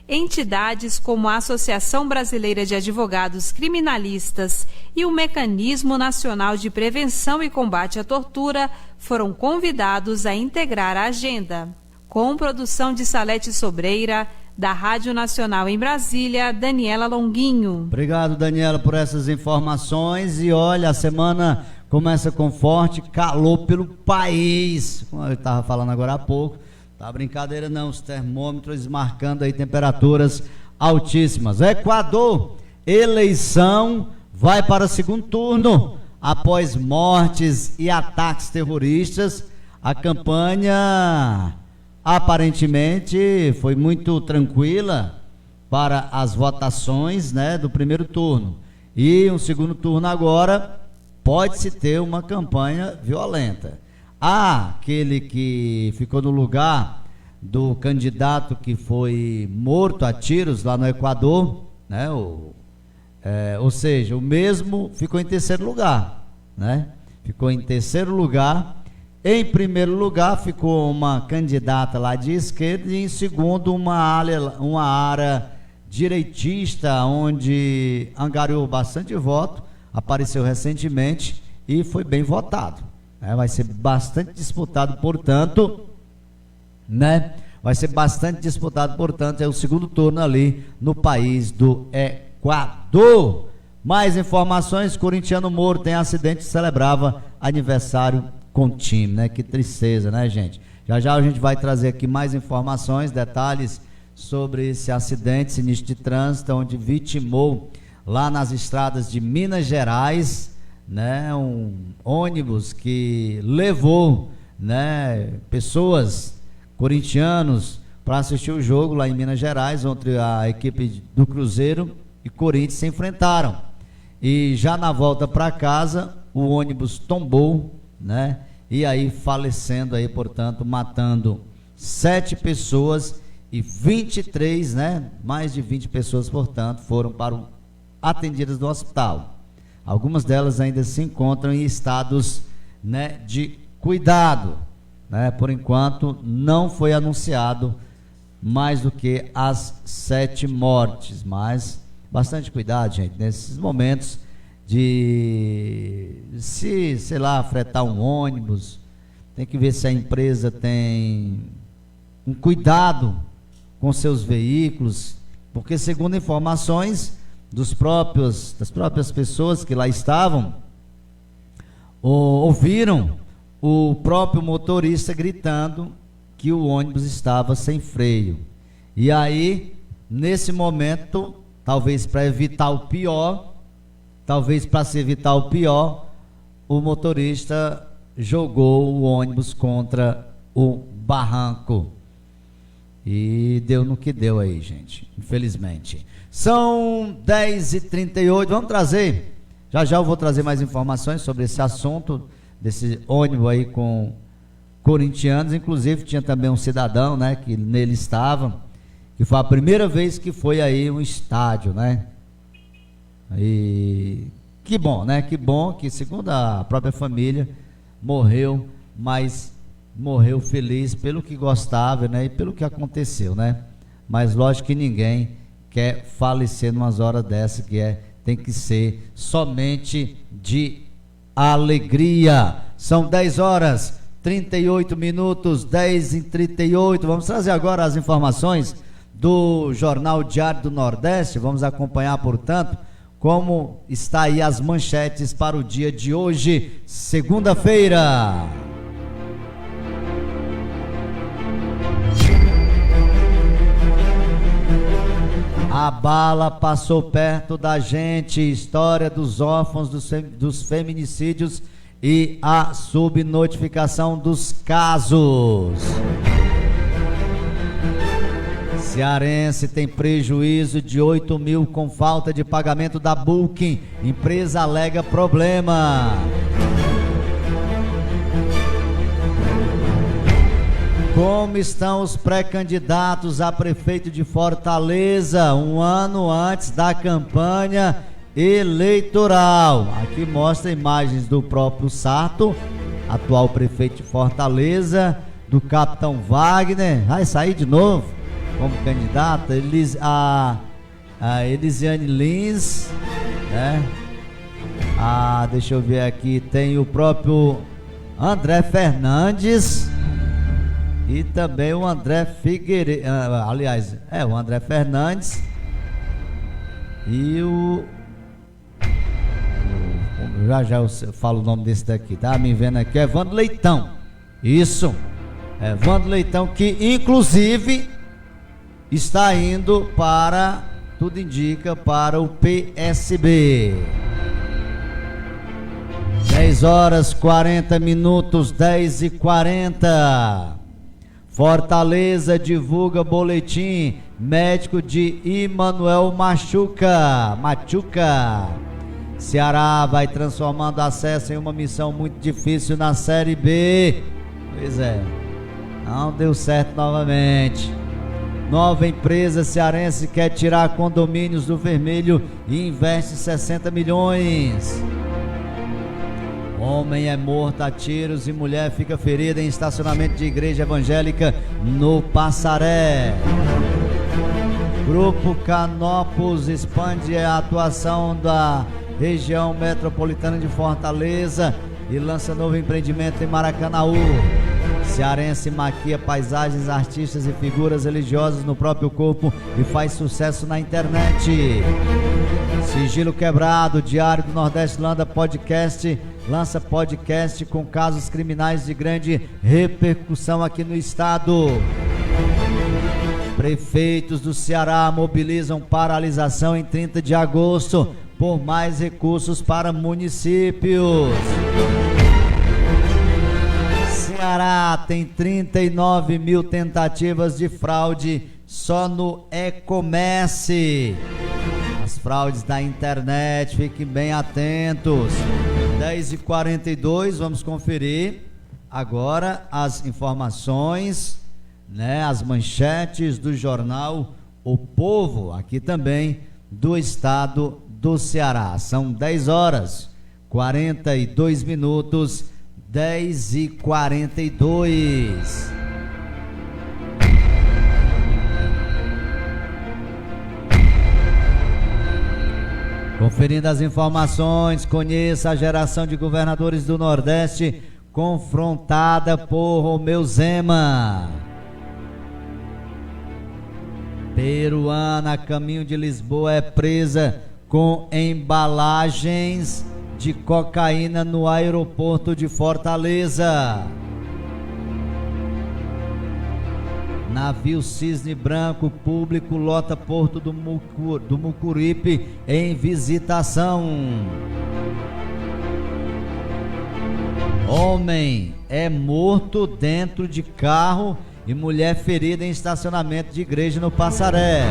Entidades como a Associação Brasileira de Advogados Criminalistas e o Mecanismo Nacional de Prevenção e Combate à Tortura foram convidados a integrar a agenda. Com produção de Salete Sobreira, da Rádio Nacional em Brasília, Daniela Longuinho. Obrigado, Daniela, por essas informações. E olha, a semana começa com forte calor pelo país, como eu estava falando agora há pouco. Tá brincadeira não, os termômetros marcando aí temperaturas altíssimas. Equador, eleição vai para o segundo turno. Após mortes e ataques terroristas, a campanha aparentemente foi muito tranquila para as votações, né, do primeiro turno. E um segundo turno agora pode-se ter uma campanha violenta. Há aquele que ficou no lugar do candidato que foi morto a tiros lá no Equador, né, o Ou seja, o mesmo ficou em terceiro lugar, né? Ficou em terceiro lugar. Em primeiro lugar ficou uma candidata lá de esquerda e em segundo uma área direitista, onde angariou bastante voto, apareceu recentemente e foi bem votado, né? Vai ser bastante disputado, portanto, né? Vai ser bastante disputado, portanto, é o segundo turno ali no país do Equador. Mais informações: Corintiano Moro tem acidente e celebrava aniversário com o time, né? Que tristeza, né, gente? Já já a gente vai trazer aqui mais informações, detalhes sobre esse acidente sinistro de trânsito, onde vitimou lá nas estradas de Minas Gerais, né? Um ônibus que levou, né, pessoas, corintianos, para assistir o jogo lá em Minas Gerais, onde a equipe do Cruzeiro e Corinthians se enfrentaram. E já na volta para casa, o ônibus tombou, né? E aí falecendo aí, portanto, matando 7 pessoas e 23, né? Mais de 20 pessoas, portanto, foram atendidas no hospital. Algumas delas ainda se encontram em estados, né, de cuidado, né? Por enquanto não foi anunciado mais do que as 7 mortes, mas bastante cuidado, gente, nesses momentos de sei lá, fretar um ônibus, tem que ver se a empresa tem um cuidado com seus veículos, porque segundo informações das próprias pessoas que lá estavam, ouviram o próprio motorista gritando que o ônibus estava sem freio. E aí, nesse momento, talvez para evitar o pior, o motorista jogou o ônibus contra o barranco. E deu no que deu aí, gente, infelizmente. São 10h38, vamos trazer, já eu vou trazer mais informações sobre esse assunto, desse ônibus aí com corintianos. Inclusive tinha também um cidadão, né, que nele estava, que foi a primeira vez que foi aí um estádio, né? E que bom, né? Que bom que, segundo a própria família, morreu, mas morreu feliz pelo que gostava, né? E pelo que aconteceu, né? Mas lógico que ninguém quer falecer numas horas dessa, tem que ser somente de alegria. São 10h38, 10h38. Vamos trazer agora as informações do Jornal Diário do Nordeste. Vamos acompanhar, portanto, como está aí as manchetes para o dia de hoje, segunda-feira. A bala passou perto da gente, história dos órfãos dos feminicídios e a subnotificação dos casos. Cearense tem prejuízo de 8 mil com falta de pagamento da Booking. Empresa alega problema. Como estão os pré-candidatos a prefeito de Fortaleza, um ano antes da campanha eleitoral? Aqui mostra imagens do próprio Sarto, atual prefeito de Fortaleza, do capitão Wagner, vai sair de novo como candidata, a Elisiane Lins, né? Deixa eu ver aqui, tem o próprio André Fernandes e também o André Figueiredo, o André Fernandes e já eu falo o nome desse daqui, tá me vendo aqui, Evandro Leitão. Isso, Evandro Leitão, que inclusive está indo para, tudo indica, para o PSB. 10h40, 10h40. Fortaleza divulga boletim médico de Emanuel Machuca. Ceará vai transformando acesso em uma missão muito difícil na Série B. Pois é, não deu certo novamente. Nova empresa cearense quer tirar condomínios do vermelho e investe 60 milhões. Homem é morto a tiros e mulher fica ferida em estacionamento de igreja evangélica no Passaré. Grupo Canopus expande a atuação da região metropolitana de Fortaleza e lança novo empreendimento em Maracanaú. Cearense maquia paisagens, artistas e figuras religiosas no próprio corpo e faz sucesso na internet. Sigilo quebrado, Diário do Nordeste lança podcast com casos criminais de grande repercussão aqui no estado. Prefeitos do Ceará mobilizam paralisação em 30 de agosto por mais recursos para municípios. Ceará tem 39 mil tentativas de fraude só no e-commerce. As fraudes da internet, fiquem bem atentos. 10h42, vamos conferir agora as informações, as manchetes do jornal O Povo, aqui também do estado do Ceará. São 10h42, 10h42. Conferindo as informações, conheça a geração de governadores do Nordeste confrontada por Romeu Zema. Peruana a caminho de Lisboa é presa com embalagens de cocaína no aeroporto de Fortaleza. Navio Cisne Branco público lota porto do Mucuripe em visitação. Homem é morto dentro de carro e mulher ferida em estacionamento de igreja no Passaré.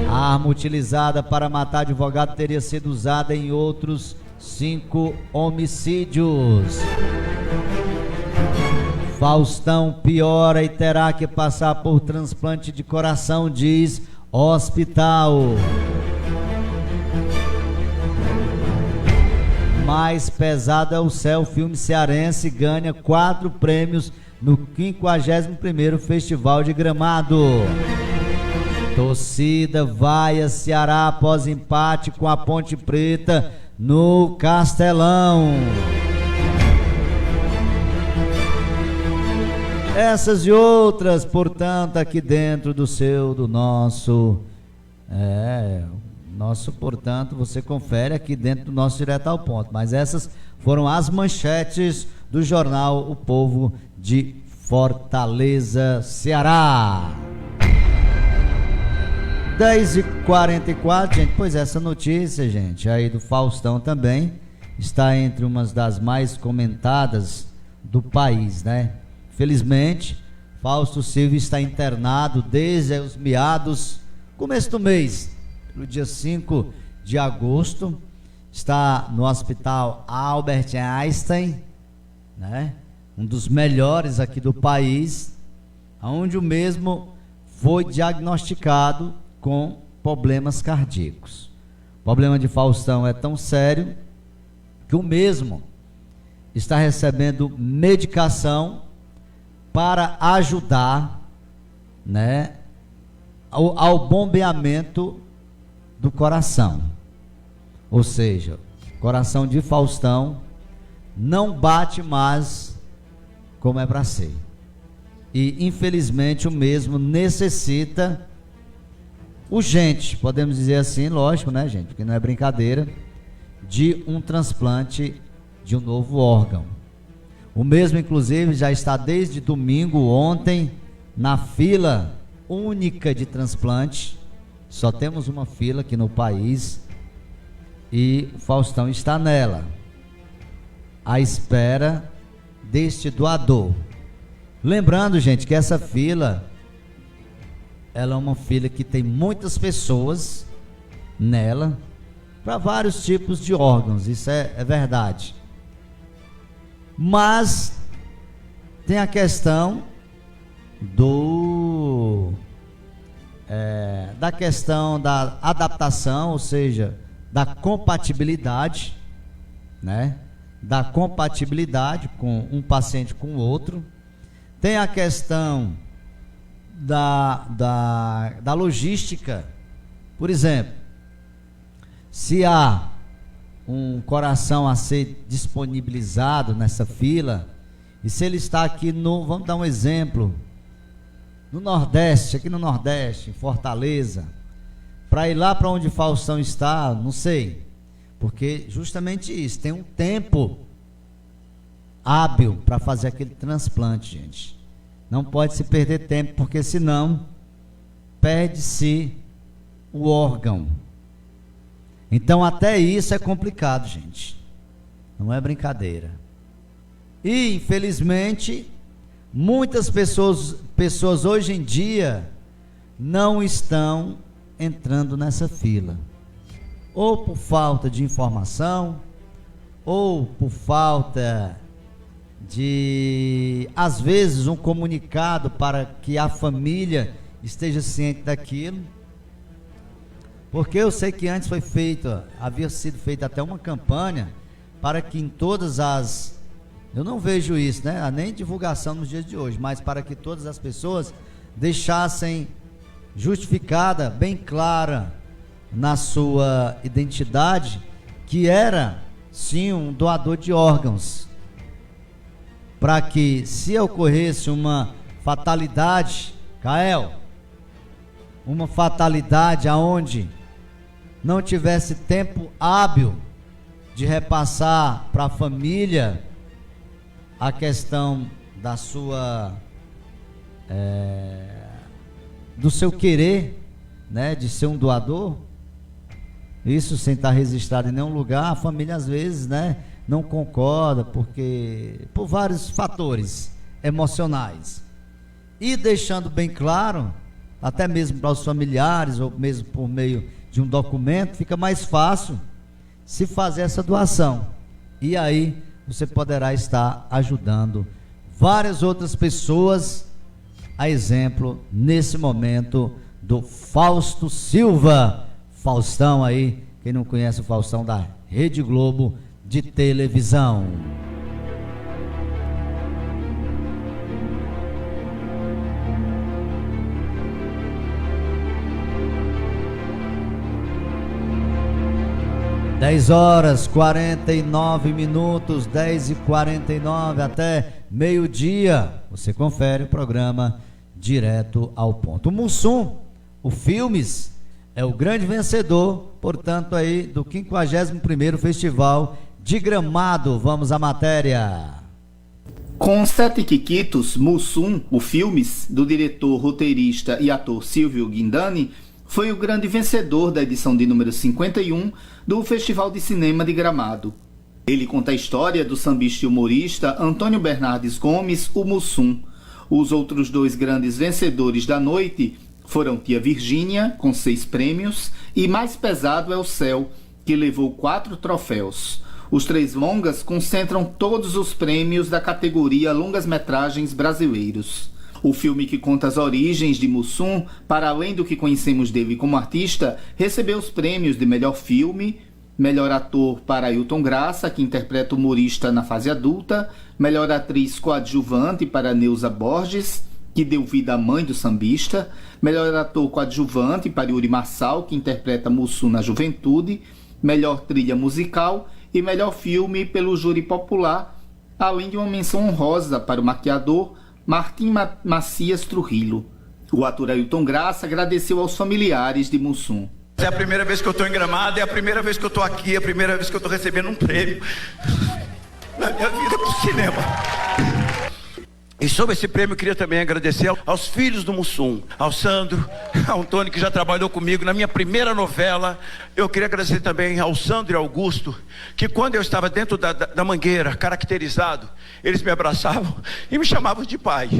A arma utilizada para matar advogado teria sido usada em outros 5 homicídios. Faustão piora e terá que passar por transplante de coração, diz hospital. Mais pesado é o céu, filme cearense ganha 4 prêmios no 51º Festival de Gramado. Torcida vai a Ceará após empate com a Ponte Preta no Castelão. Essas e outras, portanto, aqui dentro do nosso, portanto, você confere aqui dentro do nosso Direto ao Ponto. Mas essas foram as manchetes do jornal O Povo de Fortaleza, Ceará. 10h44, gente, pois essa notícia, gente, aí do Faustão também está entre umas das mais comentadas do país, né? Felizmente, Fausto Silva está internado desde os meados, começo do mês, no dia 5 de agosto, está no hospital Albert Einstein, né? Um dos melhores aqui do país, onde o mesmo foi diagnosticado com problemas cardíacos. O problema de Faustão é tão sério que o mesmo está recebendo medicação para ajudar, né, ao bombeamento do coração. Ou seja, o coração de Faustão não bate mais como é para ser. E infelizmente o mesmo necessita urgente, podemos dizer assim, lógico, né, gente, porque não é brincadeira, de um transplante de um novo órgão. O mesmo, inclusive, já está desde domingo, ontem, na fila única de transplante. Só temos uma fila aqui no país e o Faustão está nela, à espera deste doador. Lembrando, gente, que essa fila, ela é uma fila que tem muitas pessoas nela, para vários tipos de órgãos, isso é verdade. Mas tem a questão da questão da adaptação, ou seja, da compatibilidade, né? Da compatibilidade com um paciente com o outro. Tem a questão da logística. Por exemplo, se há um coração a ser disponibilizado nessa fila, e se ele está aqui vamos dar um exemplo, no Nordeste, aqui no Nordeste, em Fortaleza, para ir lá para onde Faustão está, não sei, porque justamente isso, tem um tempo hábil para fazer aquele transplante, gente. Não pode se perder tempo, porque senão perde-se o órgão. Então até isso é complicado, gente. Não é brincadeira. E infelizmente muitas pessoas hoje em dia não estão entrando nessa fila, ou por falta de informação, ou por falta de, às vezes, um comunicado para que a família esteja ciente daquilo. Porque eu sei que antes havia sido feita até uma campanha para que em todas as, eu não vejo isso, né? Nem divulgação nos dias de hoje, mas para que todas as pessoas deixassem justificada, bem clara na sua identidade, que era sim um doador de órgãos, para que, se ocorresse uma fatalidade, Kael, uma fatalidade aonde não tivesse tempo hábil de repassar para a família a questão da sua do seu querer, né, de ser um doador, isso sem estar registrado em nenhum lugar, a família às vezes, né, não concorda, porque por vários fatores emocionais, e deixando bem claro, até mesmo para os familiares, ou mesmo por meio de um documento, fica mais fácil se fazer essa doação, e aí você poderá estar ajudando várias outras pessoas, a exemplo, nesse momento, do Fausto Silva, Faustão aí, quem não conhece o Faustão da Rede Globo de televisão. (10h49), 10h49 até meio-dia. Você confere o programa direto ao ponto. O Mussum, o Filmes, é o grande vencedor, portanto, aí do 51º Festival de Gramado. Vamos à matéria. Com 7 quiquitos, Mussum, o Filmes, do diretor, roteirista e ator Silvio Guindani, foi o grande vencedor da edição de número 51 do Festival de Cinema de Gramado. Ele conta a história do sambista e humorista Antônio Bernardes Gomes, o Mussum. Os outros 2 grandes vencedores da noite foram Tia Virgínia, com 6 prêmios, e Mais Pesado é o Céu, que levou 4 troféus. Os 3 longas concentram todos os prêmios da categoria Longas-Metragens Brasileiros. O filme, que conta as origens de Mussum, para além do que conhecemos dele como artista, recebeu os prêmios de melhor filme, melhor ator para Ailton Graça, que interpreta o humorista na fase adulta, melhor atriz coadjuvante para Neuza Borges, que deu vida à mãe do sambista, melhor ator coadjuvante para Yuri Marçal, que interpreta Mussum na juventude, melhor trilha musical e melhor filme pelo júri popular, além de uma menção honrosa para o maquiador Martim Macias Trujillo. O ator Ailton Graça agradeceu aos familiares de Mussum. É a primeira vez que eu estou em Gramado, é a primeira vez que eu estou aqui, é a primeira vez que eu estou recebendo um prêmio na minha vida pro cinema. E sobre esse prêmio eu queria também agradecer aos filhos do Mussum, ao Sandro, ao Antônio, que já trabalhou comigo na minha primeira novela. Eu queria agradecer também ao Sandro e ao Augusto, que quando eu estava dentro da mangueira, caracterizado, eles me abraçavam e me chamavam de pai.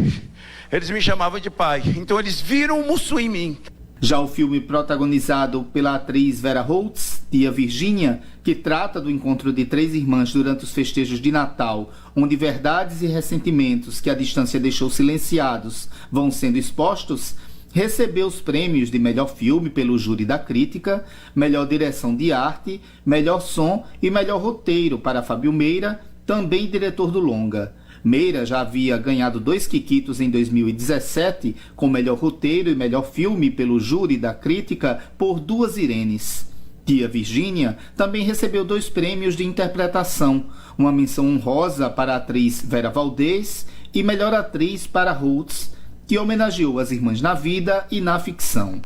Eles me chamavam de pai, então eles viram o Mussum em mim. Já o filme protagonizado pela atriz Vera Holtz, Tia Virgínia, que trata do encontro de 3 irmãs durante os festejos de Natal, onde verdades e ressentimentos que a distância deixou silenciados vão sendo expostos, recebeu os prêmios de melhor filme pelo júri da crítica, melhor direção de arte, melhor som e melhor roteiro para Fábio Meira, também diretor do longa. Meira já havia ganhado 2 quiquitos em 2017 com melhor roteiro e melhor filme pelo júri da crítica por Duas Irenes. Tia Virgínia também recebeu 2 prêmios de interpretação, uma menção honrosa para a atriz Vera Valdez e melhor atriz para Roots, que homenageou as irmãs na vida e na ficção.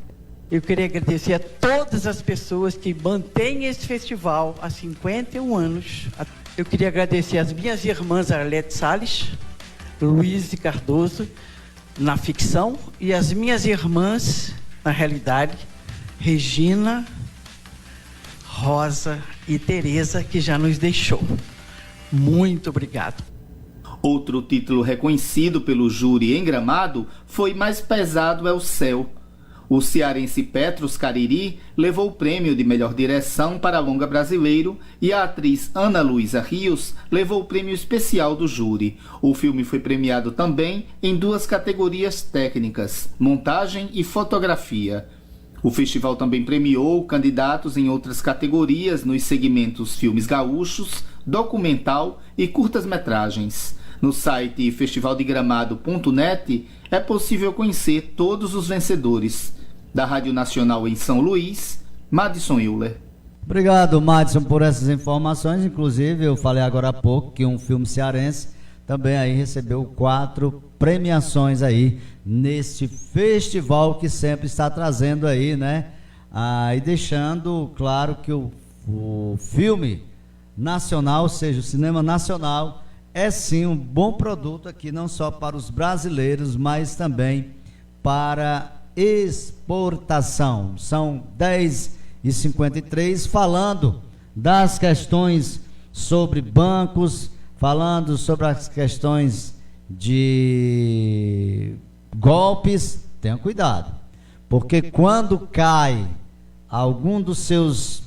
Eu queria agradecer a todas as pessoas que mantêm esse festival há 51 anos. Eu queria agradecer as minhas irmãs Arlete Salles, Luiz Cardoso, na ficção, e as minhas irmãs, na realidade, Regina, Rosa e Tereza, que já nos deixou. Muito obrigado. Outro título reconhecido pelo júri em Gramado foi Mais Pesado é o Céu. O cearense Petros Cariri levou o prêmio de melhor direção para longa brasileiro e a atriz Ana Luísa Rios levou o prêmio especial do júri. O filme foi premiado também em 2 categorias técnicas, montagem e fotografia. O festival também premiou candidatos em outras categorias nos segmentos filmes gaúchos, documental e curtas-metragens. No site festivaldeGramado.net é possível conhecer todos os vencedores. Da Rádio Nacional em São Luís, Madison Euler. Obrigado, Madison, por essas informações. Inclusive, eu falei agora há pouco que um filme cearense também aí recebeu 4 premiações aí neste festival que sempre está trazendo aí, né? E deixando claro que o filme nacional, ou seja, o cinema nacional, é sim um bom produto aqui, não só para os brasileiros, mas também para exportação. São 10h53, falando das questões sobre bancos, falando sobre as questões de golpes. Tenha cuidado, porque quando cai algum dos seus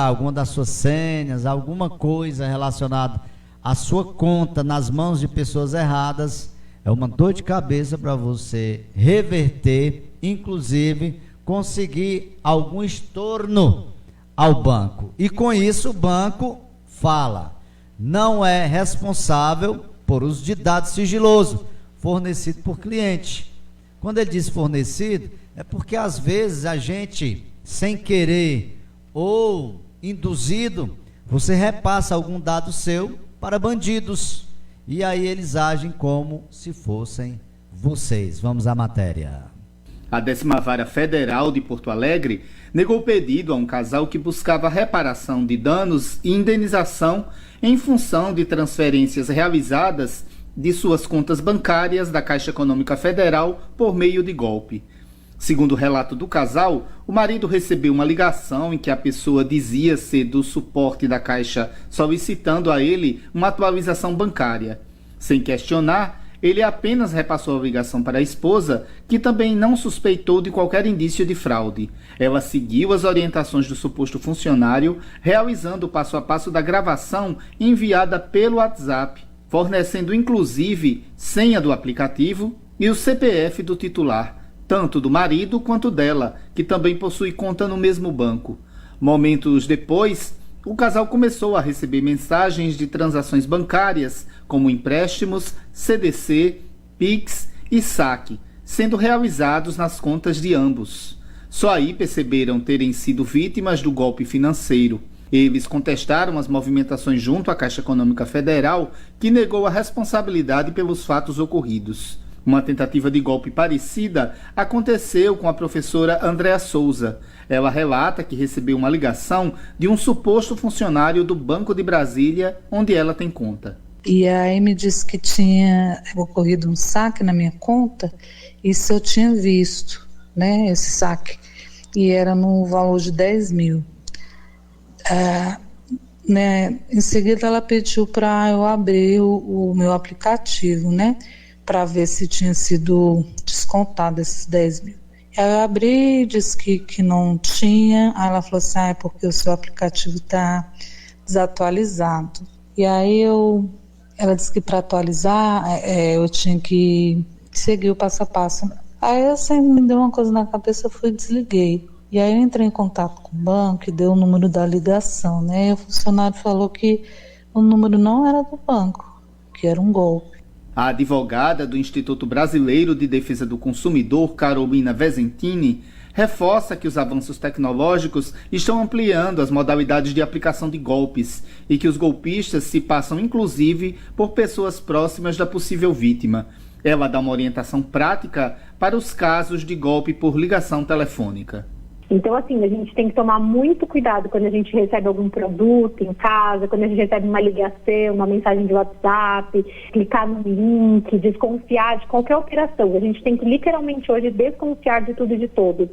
alguma das suas senhas, alguma coisa relacionada à sua conta nas mãos de pessoas erradas, é uma dor de cabeça para você reverter, inclusive conseguir algum estorno ao banco. E com isso o banco fala, não é responsável por uso de dados sigiloso fornecido por cliente. Quando ele diz fornecido, é porque às vezes a gente, sem querer ou induzido, você repassa algum dado seu para bandidos, e aí eles agem como se fossem vocês. Vamos à matéria. A 10ª Vara Federal de Porto Alegre negou pedido a um casal que buscava reparação de danos e indenização em função de transferências realizadas de suas contas bancárias da Caixa Econômica Federal por meio de golpe. Segundo o relato do casal, o marido recebeu uma ligação em que a pessoa dizia ser do suporte da Caixa solicitando a ele uma atualização bancária. Sem questionar, ele apenas repassou a ligação para a esposa, que também não suspeitou de qualquer indício de fraude. Ela seguiu as orientações do suposto funcionário, realizando o passo a passo da gravação enviada pelo WhatsApp, fornecendo inclusive senha do aplicativo e o CPF do titular, tanto do marido quanto dela, que também possui conta no mesmo banco. Momentos depois, o casal começou a receber mensagens de transações bancárias, como empréstimos, CDC, Pix e saque, sendo realizados nas contas de ambos. Só aí perceberam terem sido vítimas do golpe financeiro. Eles contestaram as movimentações junto à Caixa Econômica Federal, que negou a responsabilidade pelos fatos ocorridos. Uma tentativa de golpe parecida aconteceu com a professora Andréa Souza. Ela relata que recebeu uma ligação de um suposto funcionário do Banco de Brasília, onde ela tem conta. E aí me disse que tinha ocorrido um saque na minha conta, e se eu tinha visto, né, esse saque, e era no valor de 10 mil. Em seguida ela pediu para eu abrir o meu aplicativo, né, para ver se tinha sido descontado esses 10 mil. Aí eu abri, disse que não tinha. Aí ela falou assim, é porque o seu aplicativo está desatualizado. E aí ela disse que para atualizar eu tinha que seguir o passo a passo. Aí assim, me deu uma coisa na cabeça, eu fui e desliguei. E aí eu entrei em contato com o banco e deu o número da ligação, né? E o funcionário falou que o número não era do banco, que era um golpe. A advogada do Instituto Brasileiro de Defesa do Consumidor, Carolina Vesentini, reforça que os avanços tecnológicos estão ampliando as modalidades de aplicação de golpes e que os golpistas se passam inclusive por pessoas próximas da possível vítima. Ela dá uma orientação prática para os casos de golpe por ligação telefônica. Então, assim, a gente tem que tomar muito cuidado quando a gente recebe algum produto em casa, quando a gente recebe uma ligação, uma mensagem de WhatsApp, clicar no link, desconfiar de qualquer operação. A gente tem que literalmente hoje desconfiar de tudo e de todos.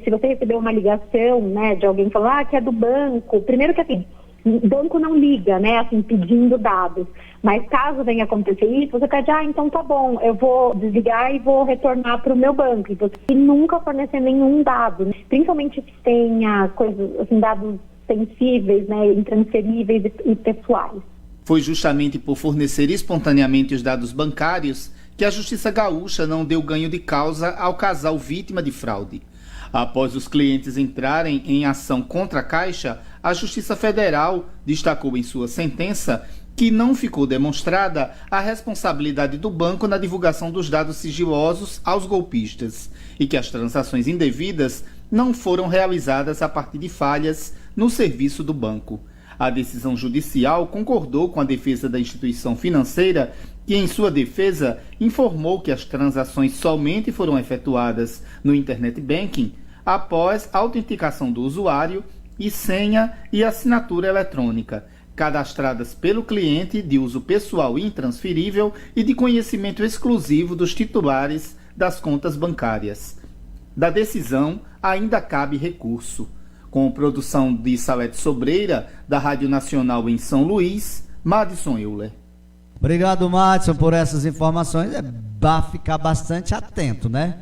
Se você receber uma ligação, né, de alguém falando, que é do banco, primeiro que assim, o banco não liga, né, assim, pedindo dados. Mas caso venha acontecer isso, você pede, então tá bom, eu vou desligar e vou retornar para o meu banco. E nunca fornecer nenhum dado, né? Principalmente que tenha coisas, assim, dados sensíveis, né, intransferíveis e pessoais. Foi justamente por fornecer espontaneamente os dados bancários que a Justiça Gaúcha não deu ganho de causa ao casal vítima de fraude. Após os clientes entrarem em ação contra a Caixa, a Justiça Federal destacou em sua sentença que não ficou demonstrada a responsabilidade do banco na divulgação dos dados sigilosos aos golpistas e que as transações indevidas não foram realizadas a partir de falhas no serviço do banco. A decisão judicial concordou com a defesa da instituição financeira, que em sua defesa informou que as transações somente foram efetuadas no Internet Banking após a autenticação do usuário e senha e assinatura eletrônica, cadastradas pelo cliente de uso pessoal e intransferível e de conhecimento exclusivo dos titulares das contas bancárias. Da decisão ainda cabe recurso. Com produção de Salete Sobreira, da Rádio Nacional em São Luís, Madison Euler. Obrigado, Madison, por essas informações. É ficar bastante atento, né?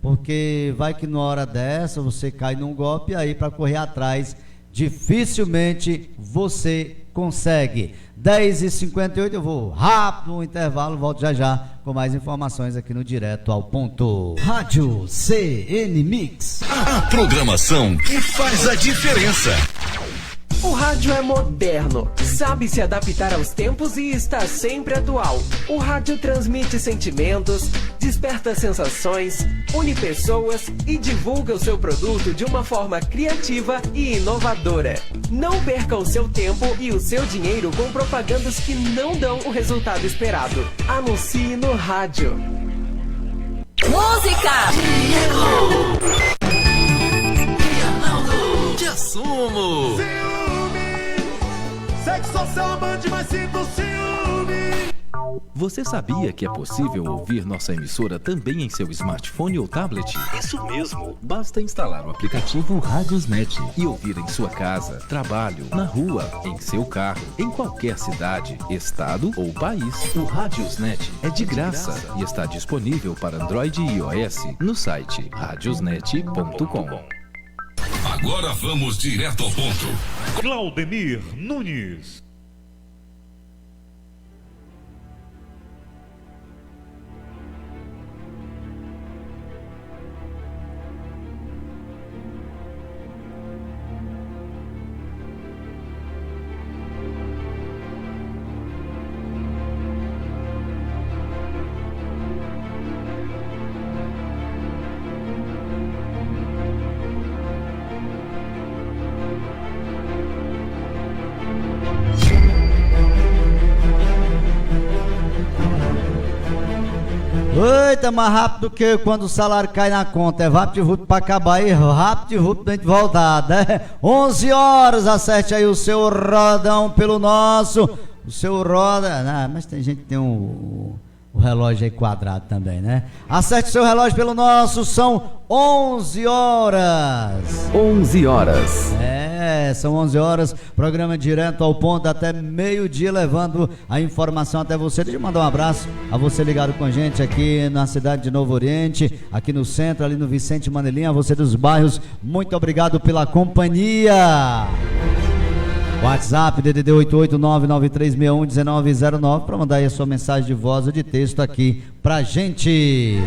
Porque vai que na hora dessa você cai num golpe, aí para correr atrás dificilmente você consegue. 10h58, eu vou rápido no intervalo, volto já com mais informações aqui no Direto ao Ponto. Rádio CN Mix. A programação que faz a diferença. O rádio é moderno, sabe se adaptar aos tempos e está sempre atual. O rádio transmite sentimentos, desperta sensações, une pessoas e divulga o seu produto de uma forma criativa e inovadora. Não perca o seu tempo e o seu dinheiro com propagandas que não dão o resultado esperado. Anuncie no rádio. Música! Te assumo! Sexo só amante, mas sinto ciúme. Você sabia que é possível ouvir nossa emissora também em seu smartphone ou tablet? Isso mesmo! Basta instalar o aplicativo Radiosnet e ouvir em sua casa, trabalho, na rua, em seu carro, em qualquer cidade, estado ou país. O Radiosnet é de graça e está disponível para Android e iOS no site radiosnet.com. Agora vamos direto ao ponto. Claudemir Nunes. Eita, mais rápido que quando o salário cai na conta. É VaptVupt pra acabar aí, VaptVupt pra gente voltar, né? 11 horas, acerte aí o seu rodão pelo nosso. O seu roda... mas tem gente que tem o relógio aí quadrado também, né? Acerte seu relógio pelo nosso, são 11 horas. 11 horas. São 11 horas, programa direto ao ponto até meio-dia, levando a informação até você. Deixa eu mandar um abraço a você ligado com a gente aqui na cidade de Novo Oriente, aqui no centro, ali no Vicente Manelinha, a você dos bairros, muito obrigado pela companhia. WhatsApp DDD 88993611909 para mandar aí a sua mensagem de voz ou de texto aqui pra gente.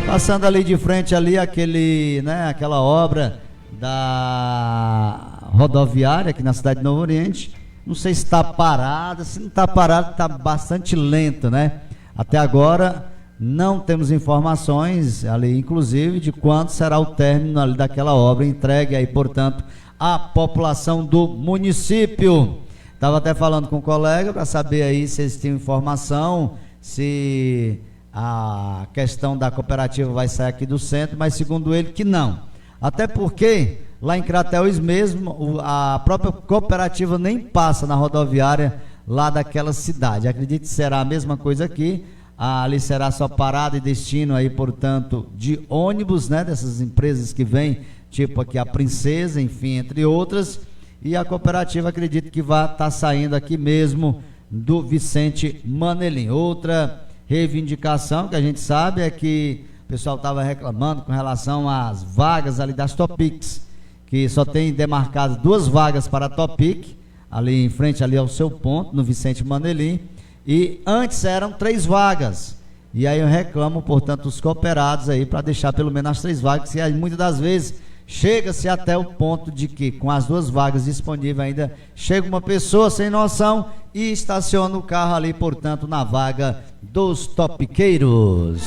Passando ali de frente ali aquela obra da rodoviária aqui na cidade de Novo Oriente. Não sei se está parada, se não está parada, está bastante lento, né? Até agora não temos informações ali, inclusive, de quando será o término ali daquela obra, entregue aí, portanto, à população do município. Estava até falando com um colega para saber aí se eles tinham informação, se a questão da cooperativa vai sair aqui do centro, mas segundo ele que não. Até porque lá em Crateús mesmo, a própria cooperativa nem passa na rodoviária lá daquela cidade. Acredito que será a mesma coisa aqui. Ali será só parada e destino aí, portanto, de ônibus, né, dessas empresas que vêm, tipo aqui a Princesa, enfim, entre outras. E a cooperativa acredito que vai estar saindo aqui mesmo do Vicente Manelim. Outra reivindicação que a gente sabe é que o pessoal estava reclamando com relação às vagas ali das Topics, que só tem demarcado 2 vagas para a Topic, ali em frente ali ao seu ponto, no Vicente Manelim. E antes eram 3 vagas. E aí eu reclamo, portanto, os cooperados aí para deixar pelo menos as 3 vagas. E aí, muitas das vezes chega-se até o ponto de que com as 2 vagas disponíveis ainda chega uma pessoa sem noção e estaciona o carro ali, portanto, na vaga dos topiqueiros.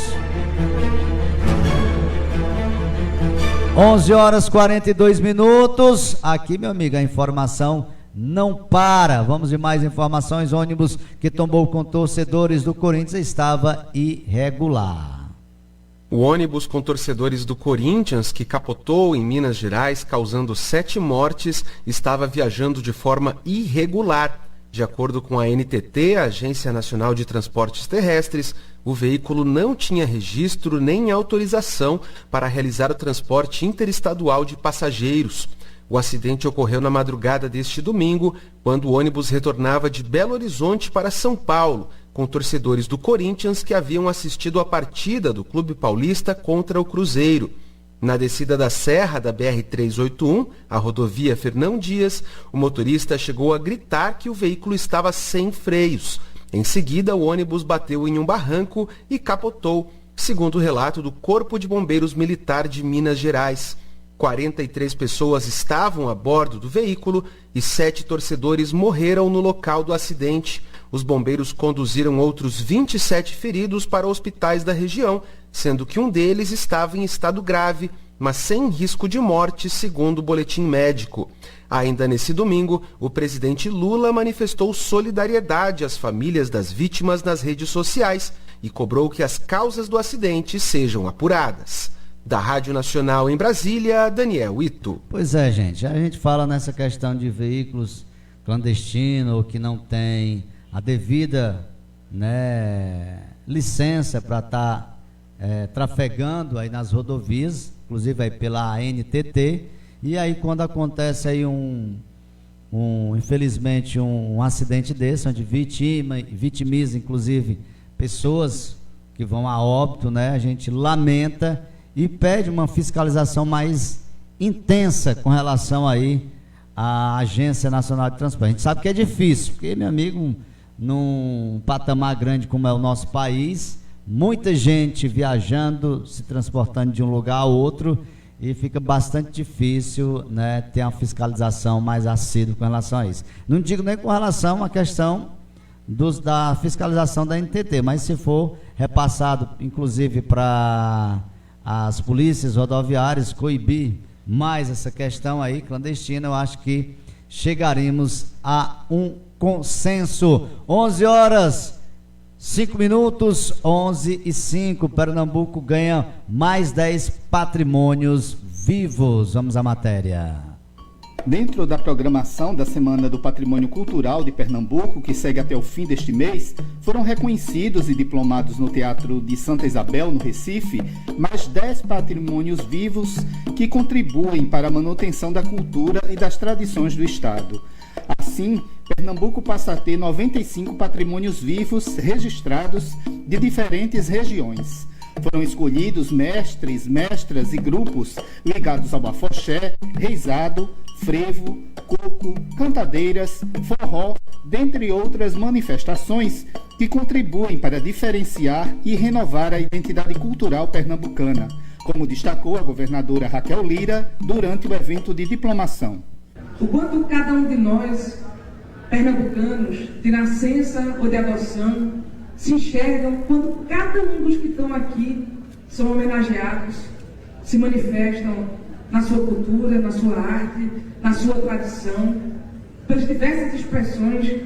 11h42. Aqui, meu amigo, a informação não para. Vamos de mais informações. Ônibus que tombou com torcedores do Corinthians estava irregular. O ônibus com torcedores do Corinthians, que capotou em Minas Gerais, causando 7 mortes, estava viajando de forma irregular. De acordo com a NTT, a Agência Nacional de Transportes Terrestres, o veículo não tinha registro nem autorização para realizar o transporte interestadual de passageiros. O acidente ocorreu na madrugada deste domingo, quando o ônibus retornava de Belo Horizonte para São Paulo, com torcedores do Corinthians que haviam assistido a partida do Clube Paulista contra o Cruzeiro. Na descida da serra da BR-381, a rodovia Fernão Dias, o motorista chegou a gritar que o veículo estava sem freios. Em seguida, o ônibus bateu em um barranco e capotou, segundo o relato do Corpo de Bombeiros Militar de Minas Gerais. 43 pessoas estavam a bordo do veículo e 7 torcedores morreram no local do acidente. Os bombeiros conduziram outros 27 feridos para hospitais da região, sendo que um deles estava em estado grave, mas sem risco de morte, segundo o boletim médico. Ainda nesse domingo, o presidente Lula manifestou solidariedade às famílias das vítimas nas redes sociais e cobrou que as causas do acidente sejam apuradas. Da Rádio Nacional em Brasília, Daniel Ito. Pois é, gente, a gente fala nessa questão de veículos clandestinos ou que não tem a devida, né, licença para estar trafegando aí nas rodovias, inclusive aí pela ANTT, e aí quando acontece aí infelizmente um acidente desse, onde vitimiza inclusive pessoas que vão a óbito, né, a gente lamenta e pede uma fiscalização mais intensa com relação aí à Agência Nacional de Transporte. A gente sabe que é difícil, porque, meu amigo, num patamar grande como é o nosso país, muita gente viajando, se transportando de um lugar a outro, e fica bastante difícil, né, ter uma fiscalização mais assídua com relação a isso. Não digo nem com relação à questão da fiscalização da NTT, mas se for repassado, inclusive, para as polícias rodoviárias, coibir mais essa questão aí clandestina, eu acho que chegaremos a um consenso. 11h05, 11h05, Pernambuco ganha mais 10 patrimônios vivos. Vamos à matéria. Dentro da programação da Semana do Patrimônio Cultural de Pernambuco, que segue até o fim deste mês, foram reconhecidos e diplomados no Teatro de Santa Isabel, no Recife, mais 10 patrimônios vivos que contribuem para a manutenção da cultura e das tradições do Estado. Assim, Pernambuco passa a ter 95 patrimônios vivos registrados de diferentes regiões. Foram escolhidos mestres, mestras e grupos ligados ao afoxé, reizado, frevo, coco, canta cantadeiras, forró, dentre outras manifestações que contribuem para diferenciar e renovar a identidade cultural pernambucana, como destacou a governadora Raquel Lira durante o evento de diplomação. O quanto cada um de nós, pernambucanos, de nascença ou de adoção, se enxergam quando cada um dos que estão aqui são homenageados, se manifestam na sua cultura, na sua arte, na sua tradição, pelas diversas expressões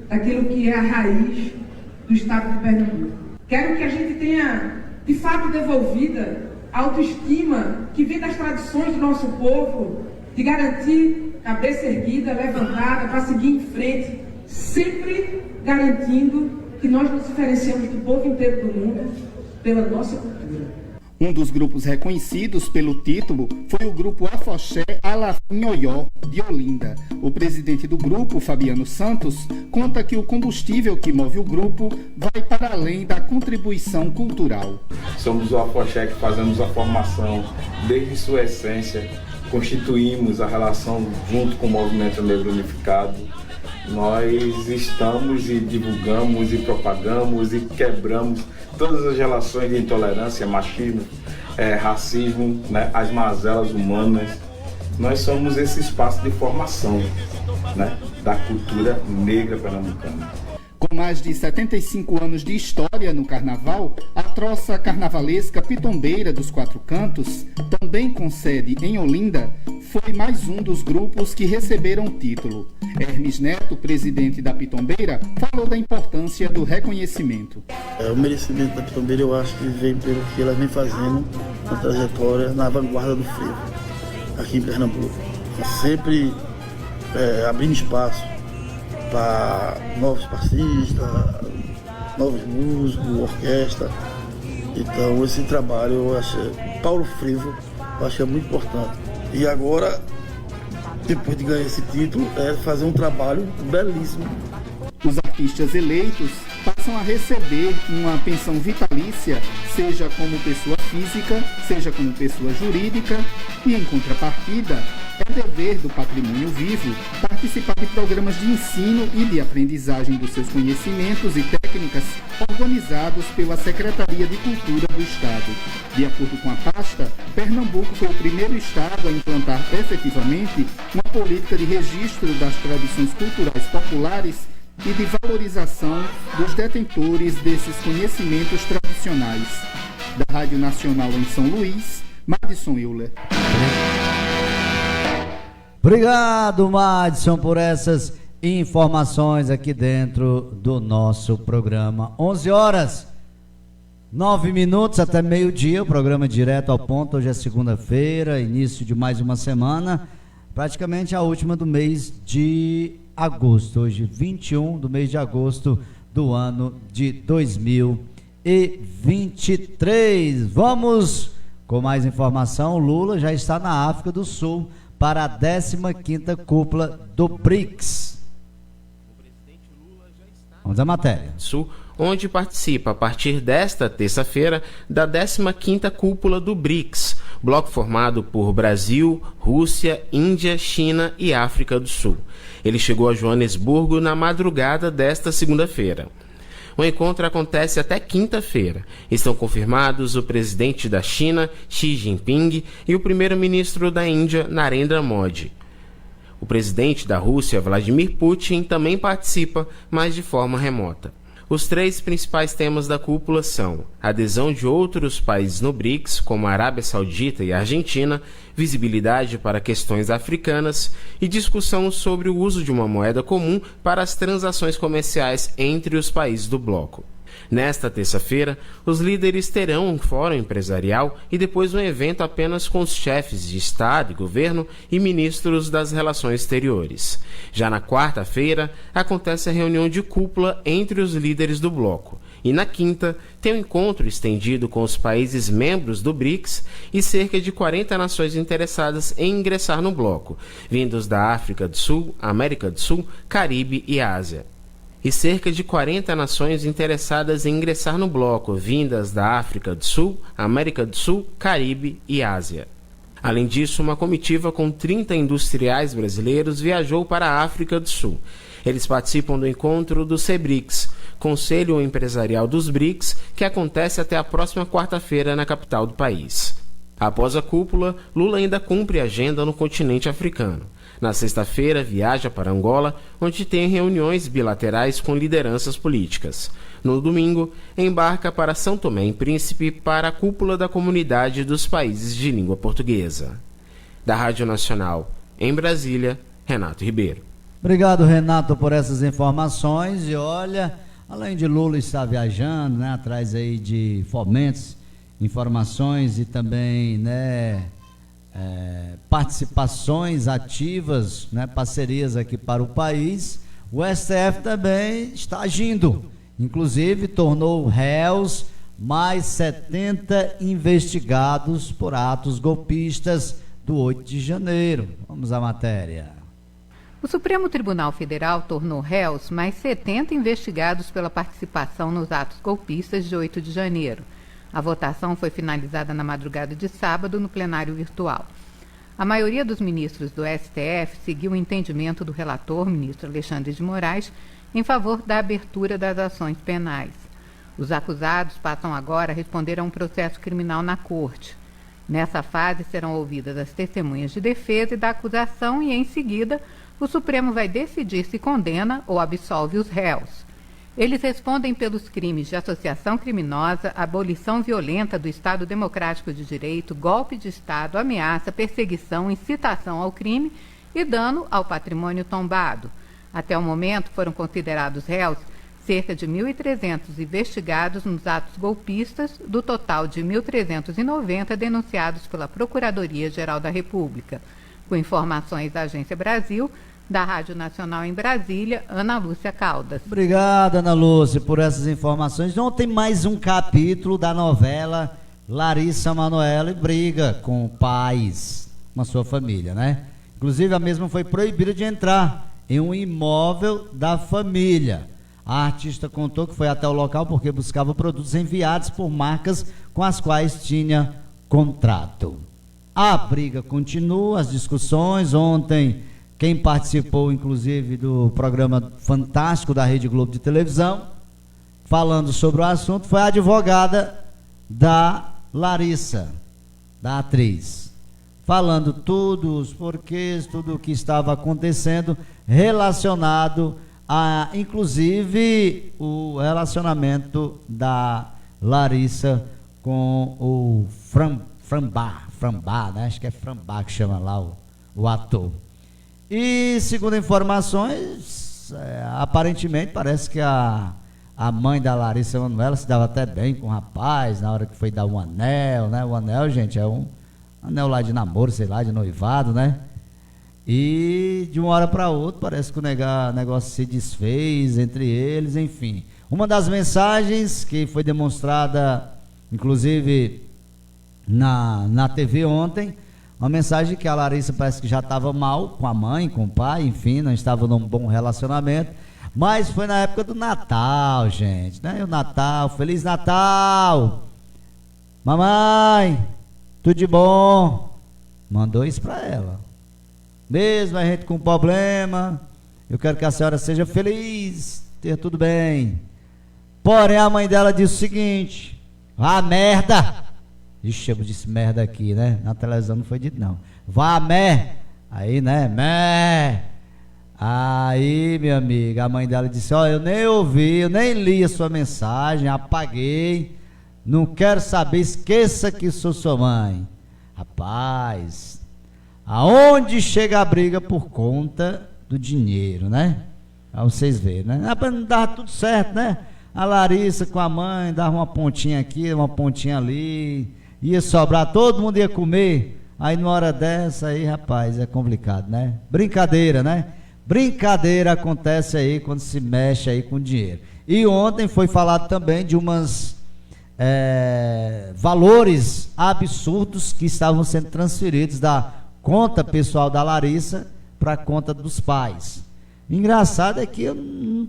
daquilo que é a raiz do estado de Pernambuco. Quero que a gente tenha, de fato, devolvida a autoestima que vem das tradições do nosso povo, de garantir cabeça erguida, levantada, para seguir em frente, sempre garantindo que nós nos diferenciamos do povo inteiro do mundo pela nossa cultura. Um dos grupos reconhecidos pelo título foi o grupo Afoxé Alafinhoió, de Olinda. O presidente do grupo, Fabiano Santos, conta que o combustível que move o grupo vai para além da contribuição cultural. Somos o Afoxé que fazemos a formação desde sua essência, constituímos a relação junto com o Movimento Negro Unificado. Nós estamos e divulgamos e propagamos e quebramos todas as relações de intolerância, machismo, racismo, né, as mazelas humanas. Nós somos esse espaço de formação, né, da cultura negra pernambucana. Com mais de 75 anos de história no carnaval, a troça carnavalesca Pitombeira dos Quatro Cantos, também com sede em Olinda, foi mais um dos grupos que receberam o título. Hermes Neto, presidente da Pitombeira, falou da importância do reconhecimento. O merecimento da Pitombeira, eu acho que vem pelo que ela vem fazendo na trajetória na vanguarda do frevo, aqui em Pernambuco. Sempre abrindo espaço para novos passistas, novos músicos, orquestra. Então esse trabalho eu acho, Paulo Frevo, eu acho que é muito importante. E agora, depois de ganhar esse título, é fazer um trabalho belíssimo. Os artistas eleitos passam a receber uma pensão vitalícia, seja como pessoa física, seja como pessoa jurídica, e em contrapartida, é dever do patrimônio vivo participar de programas de ensino e de aprendizagem dos seus conhecimentos e técnicas organizados pela Secretaria de Cultura do Estado. De acordo com a pasta, Pernambuco foi o primeiro estado a implantar efetivamente uma política de registro das tradições culturais populares e de valorização dos detentores desses conhecimentos tradicionais. Da Rádio Nacional em São Luís, Madison Euler. Obrigado, Madison, por essas informações aqui dentro do nosso programa. 11 horas, 9 minutos até meio-dia, o programa direto ao ponto. Hoje é segunda-feira, início de mais uma semana, praticamente a última do mês de agosto. Hoje, 21 do mês de agosto do ano de 2023. Vamos com mais informação. Lula já está na África do Sul para a 15ª cúpula do BRICS. Vamos à matéria. Sul, onde participa a partir desta terça-feira da 15ª cúpula do BRICS, bloco formado por Brasil, Rússia, Índia, China e África do Sul. Ele chegou a Joanesburgo na madrugada desta segunda-feira. O encontro acontece até quinta-feira. Estão confirmados o presidente da China, Xi Jinping, e o primeiro-ministro da Índia, Narendra Modi. O presidente da Rússia, Vladimir Putin, também participa, mas de forma remota. Os três principais temas da cúpula são a adesão de outros países no BRICS, como a Arábia Saudita e a Argentina, visibilidade para questões africanas e discussão sobre o uso de uma moeda comum para as transações comerciais entre os países do bloco. Nesta terça-feira, os líderes terão um fórum empresarial e depois um evento apenas com os chefes de Estado e governo e ministros das relações exteriores. Já na quarta-feira, acontece a reunião de cúpula entre os líderes do bloco. E na quinta, tem um encontro estendido com os países membros do BRICS e cerca de 40 nações interessadas em ingressar no bloco, vindos da África do Sul, América do Sul, Caribe e Ásia. E cerca de 40 nações interessadas em ingressar no bloco, vindas da África do Sul, América do Sul, Caribe e Ásia. Além disso, uma comitiva com 30 industriais brasileiros viajou para a África do Sul. Eles participam do encontro do CEBRICS, Conselho Empresarial dos BRICS, que acontece até a próxima quarta-feira na capital do país. Após a cúpula, Lula ainda cumpre a agenda no continente africano. Na sexta-feira, viaja para Angola, onde tem reuniões bilaterais com lideranças políticas. No domingo, embarca para São Tomé e Príncipe para a cúpula da Comunidade dos Países de Língua Portuguesa. Da Rádio Nacional, em Brasília, Renato Ribeiro. Obrigado, Renato, por essas informações. E olha, além de Lula estar viajando, né, atrás aí de fomentos, informações e também, né, participações ativas, né, parcerias aqui para o país, o STF também está agindo. Inclusive, tornou réus mais 70 investigados por atos golpistas do 8 de janeiro. Vamos à matéria. O Supremo Tribunal Federal tornou réus mais 70 investigados pela participação nos atos golpistas de 8 de janeiro. A votação foi finalizada na madrugada de sábado no plenário virtual. A maioria dos ministros do STF seguiu o entendimento do relator, ministro Alexandre de Moraes, em favor da abertura das ações penais. Os acusados passam agora a responder a um processo criminal na Corte. Nessa fase serão ouvidas as testemunhas de defesa e da acusação e, em seguida, o Supremo vai decidir se condena ou absolve os réus. Eles respondem pelos crimes de associação criminosa, abolição violenta do Estado Democrático de Direito, golpe de Estado, ameaça, perseguição, incitação ao crime e dano ao patrimônio tombado. Até o momento foram considerados réus cerca de 1.300 investigados nos atos golpistas, do total de 1.390 denunciados pela Procuradoria-Geral da República. Com informações da Agência Brasil, da Rádio Nacional em Brasília, Ana Lúcia Caldas. Obrigado, Ana Lúcia, por essas informações. Ontem mais um capítulo da novela Larissa Manoela briga com pais, com a sua família, né? Inclusive a mesma foi proibida de entrar em um imóvel da família. A artista contou que foi até o local porque buscava produtos enviados por marcas com as quais tinha contrato. A briga continua, as discussões. Ontem, quem participou, inclusive, do programa fantástico da Rede Globo de televisão, falando sobre o assunto, foi a advogada da Larissa, da atriz, falando tudo, os porquês, tudo o que estava acontecendo, relacionado a, inclusive, o relacionamento da Larissa com o Frambá, né? Acho que é Frambá que chama lá o ator. E, segundo informações, aparentemente parece que a mãe da Larissa Manoela se dava até bem com o rapaz na hora que foi dar um anel, né? O anel, gente, é um anel lá de namoro, sei lá, de noivado, né? E de uma hora para outra parece que o negócio se desfez entre eles, enfim. Uma das mensagens que foi demonstrada, inclusive, na TV ontem, uma mensagem que a Larissa parece que já estava mal com a mãe, com o pai, enfim, não estava num bom relacionamento, mas foi na época do Natal, gente, né? O Natal, Feliz Natal! Mamãe, tudo de bom? Mandou isso para ela. Mesmo a gente com problema, eu quero que a senhora seja feliz, ter tudo bem. Porém, a mãe dela disse o seguinte: vá merda! Ixi, eu disse merda aqui, né? Na televisão não foi dito, não. Vá mer! Aí, né? Mer! Aí, minha amiga, a mãe dela disse: ó, eu nem ouvi, eu nem li a sua mensagem, apaguei, não quero saber, esqueça que sou sua mãe. Rapaz, aonde chega a briga por conta do dinheiro, né? Pra vocês verem, né? Não dava tudo certo, né? A Larissa com a mãe dava uma pontinha aqui, uma pontinha ali, ia sobrar, todo mundo ia comer. Aí numa hora dessa aí, rapaz, é complicado, né? Brincadeira, né? Brincadeira acontece aí quando se mexe aí com dinheiro. E ontem foi falado também de umas valores absurdos que estavam sendo transferidos da conta pessoal da Larissa para a conta dos pais. Engraçado é que eu não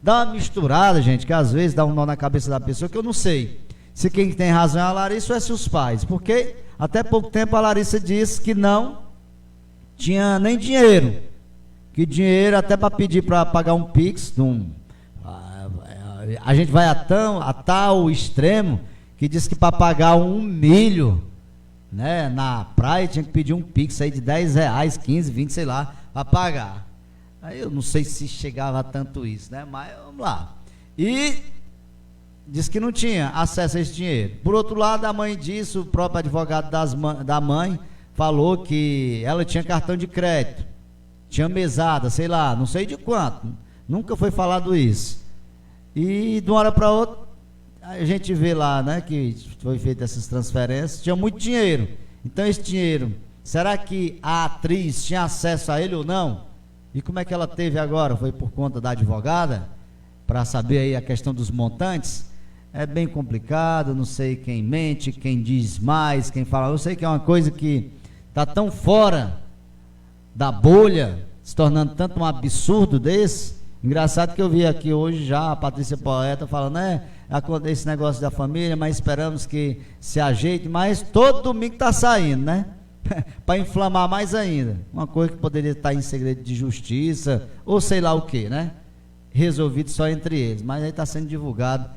dá uma misturada, gente, que às vezes dá um nó na cabeça da pessoa, que eu não sei se quem tem razão é a Larissa ou é se os pais, porque Até pouco tempo a Larissa disse que não tinha nem dinheiro. Que dinheiro até para pedir para pagar um Pix, a gente vai a tal extremo que diz que para pagar 1 milho, né, na praia tinha que pedir um Pix aí de R$10, 15, 20, sei lá, para pagar. Aí eu não sei se chegava a tanto isso, né? Mas vamos lá. E disse que não tinha acesso a esse dinheiro. Por outro lado, a mãe disse, o próprio advogado da mãe falou que ela tinha cartão de crédito, tinha mesada, sei lá, não sei de quanto. Nunca foi falado isso. E de uma hora para outra, a gente vê lá, né, que foi feita essas transferências, tinha muito dinheiro. Então esse dinheiro, será que a atriz tinha acesso a ele ou não? E como é que ela teve agora? Foi por conta da advogada? Para saber aí a questão dos montantes? É bem complicado, não sei quem mente, quem diz mais, quem fala. Eu sei que é uma coisa que está tão fora da bolha, se tornando tanto um absurdo desse. Engraçado que eu vi aqui hoje já a Patrícia Poeta falando, esse negócio da família, mas esperamos que se ajeite, mas todo domingo está saindo, né? Para inflamar mais ainda. Uma coisa que poderia estar em segredo de justiça, ou sei lá o que, né? Resolvido só entre eles, mas aí está sendo divulgado,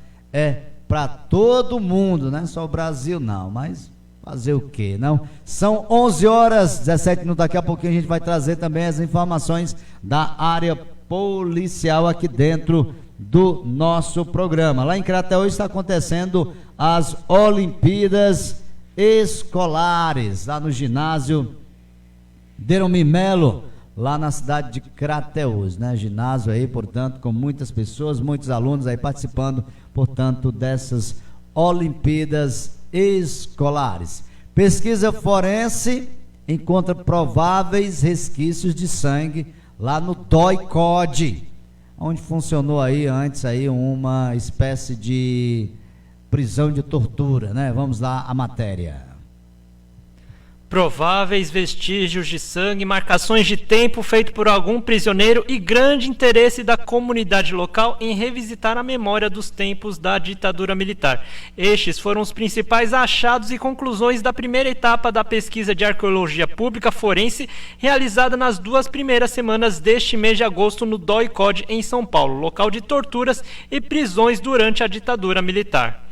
para todo mundo, né? Só o Brasil não, mas fazer o quê, não? São 11 horas, 17 minutos, daqui a pouquinho a gente vai trazer também as informações da área policial aqui dentro do nosso programa. Lá em Crateús está acontecendo as Olimpíadas Escolares, lá no ginásio Deromi Melo, lá na cidade de Crateús, né? Ginásio aí, portanto, com muitas pessoas, muitos alunos aí participando, portanto, dessas Olimpíadas Escolares. Pesquisa forense encontra prováveis resquícios de sangue lá no DOI-CODE, onde funcionou aí antes aí uma espécie de prisão de tortura, né? Vamos lá a matéria. Prováveis vestígios de sangue, marcações de tempo feito por algum prisioneiro e grande interesse da comunidade local em revisitar a memória dos tempos da ditadura militar. Estes foram os principais achados e conclusões da primeira etapa da pesquisa de arqueologia pública forense realizada nas 2 primeiras semanas deste mês de agosto no DOI-CODE em São Paulo, local de torturas e prisões durante a ditadura militar.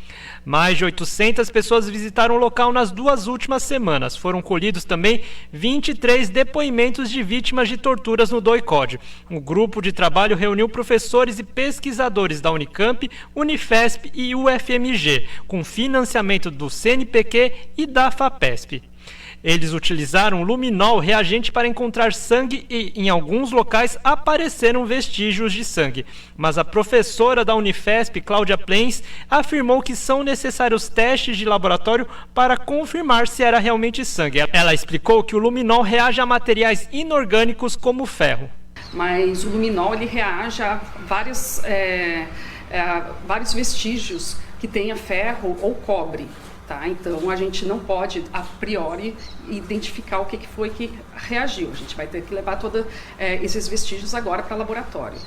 Mais de 800 pessoas visitaram o local nas 2 últimas semanas. Foram colhidos também 23 depoimentos de vítimas de torturas no DOI-CODE. O grupo de trabalho reuniu professores e pesquisadores da Unicamp, Unifesp e UFMG, com financiamento do CNPq e da FAPESP. Eles utilizaram luminol, reagente para encontrar sangue e, em alguns locais, apareceram vestígios de sangue. Mas a professora da Unifesp, Cláudia Plens, afirmou que são necessários testes de laboratório para confirmar se era realmente sangue. Ela explicou que o luminol reage a materiais inorgânicos como ferro. Mas o luminol ele reage a vários vestígios que tenha ferro ou cobre. Tá? Então, a gente não pode, a priori, identificar o que foi que reagiu. A gente vai ter que levar todos esses vestígios agora para o laboratório.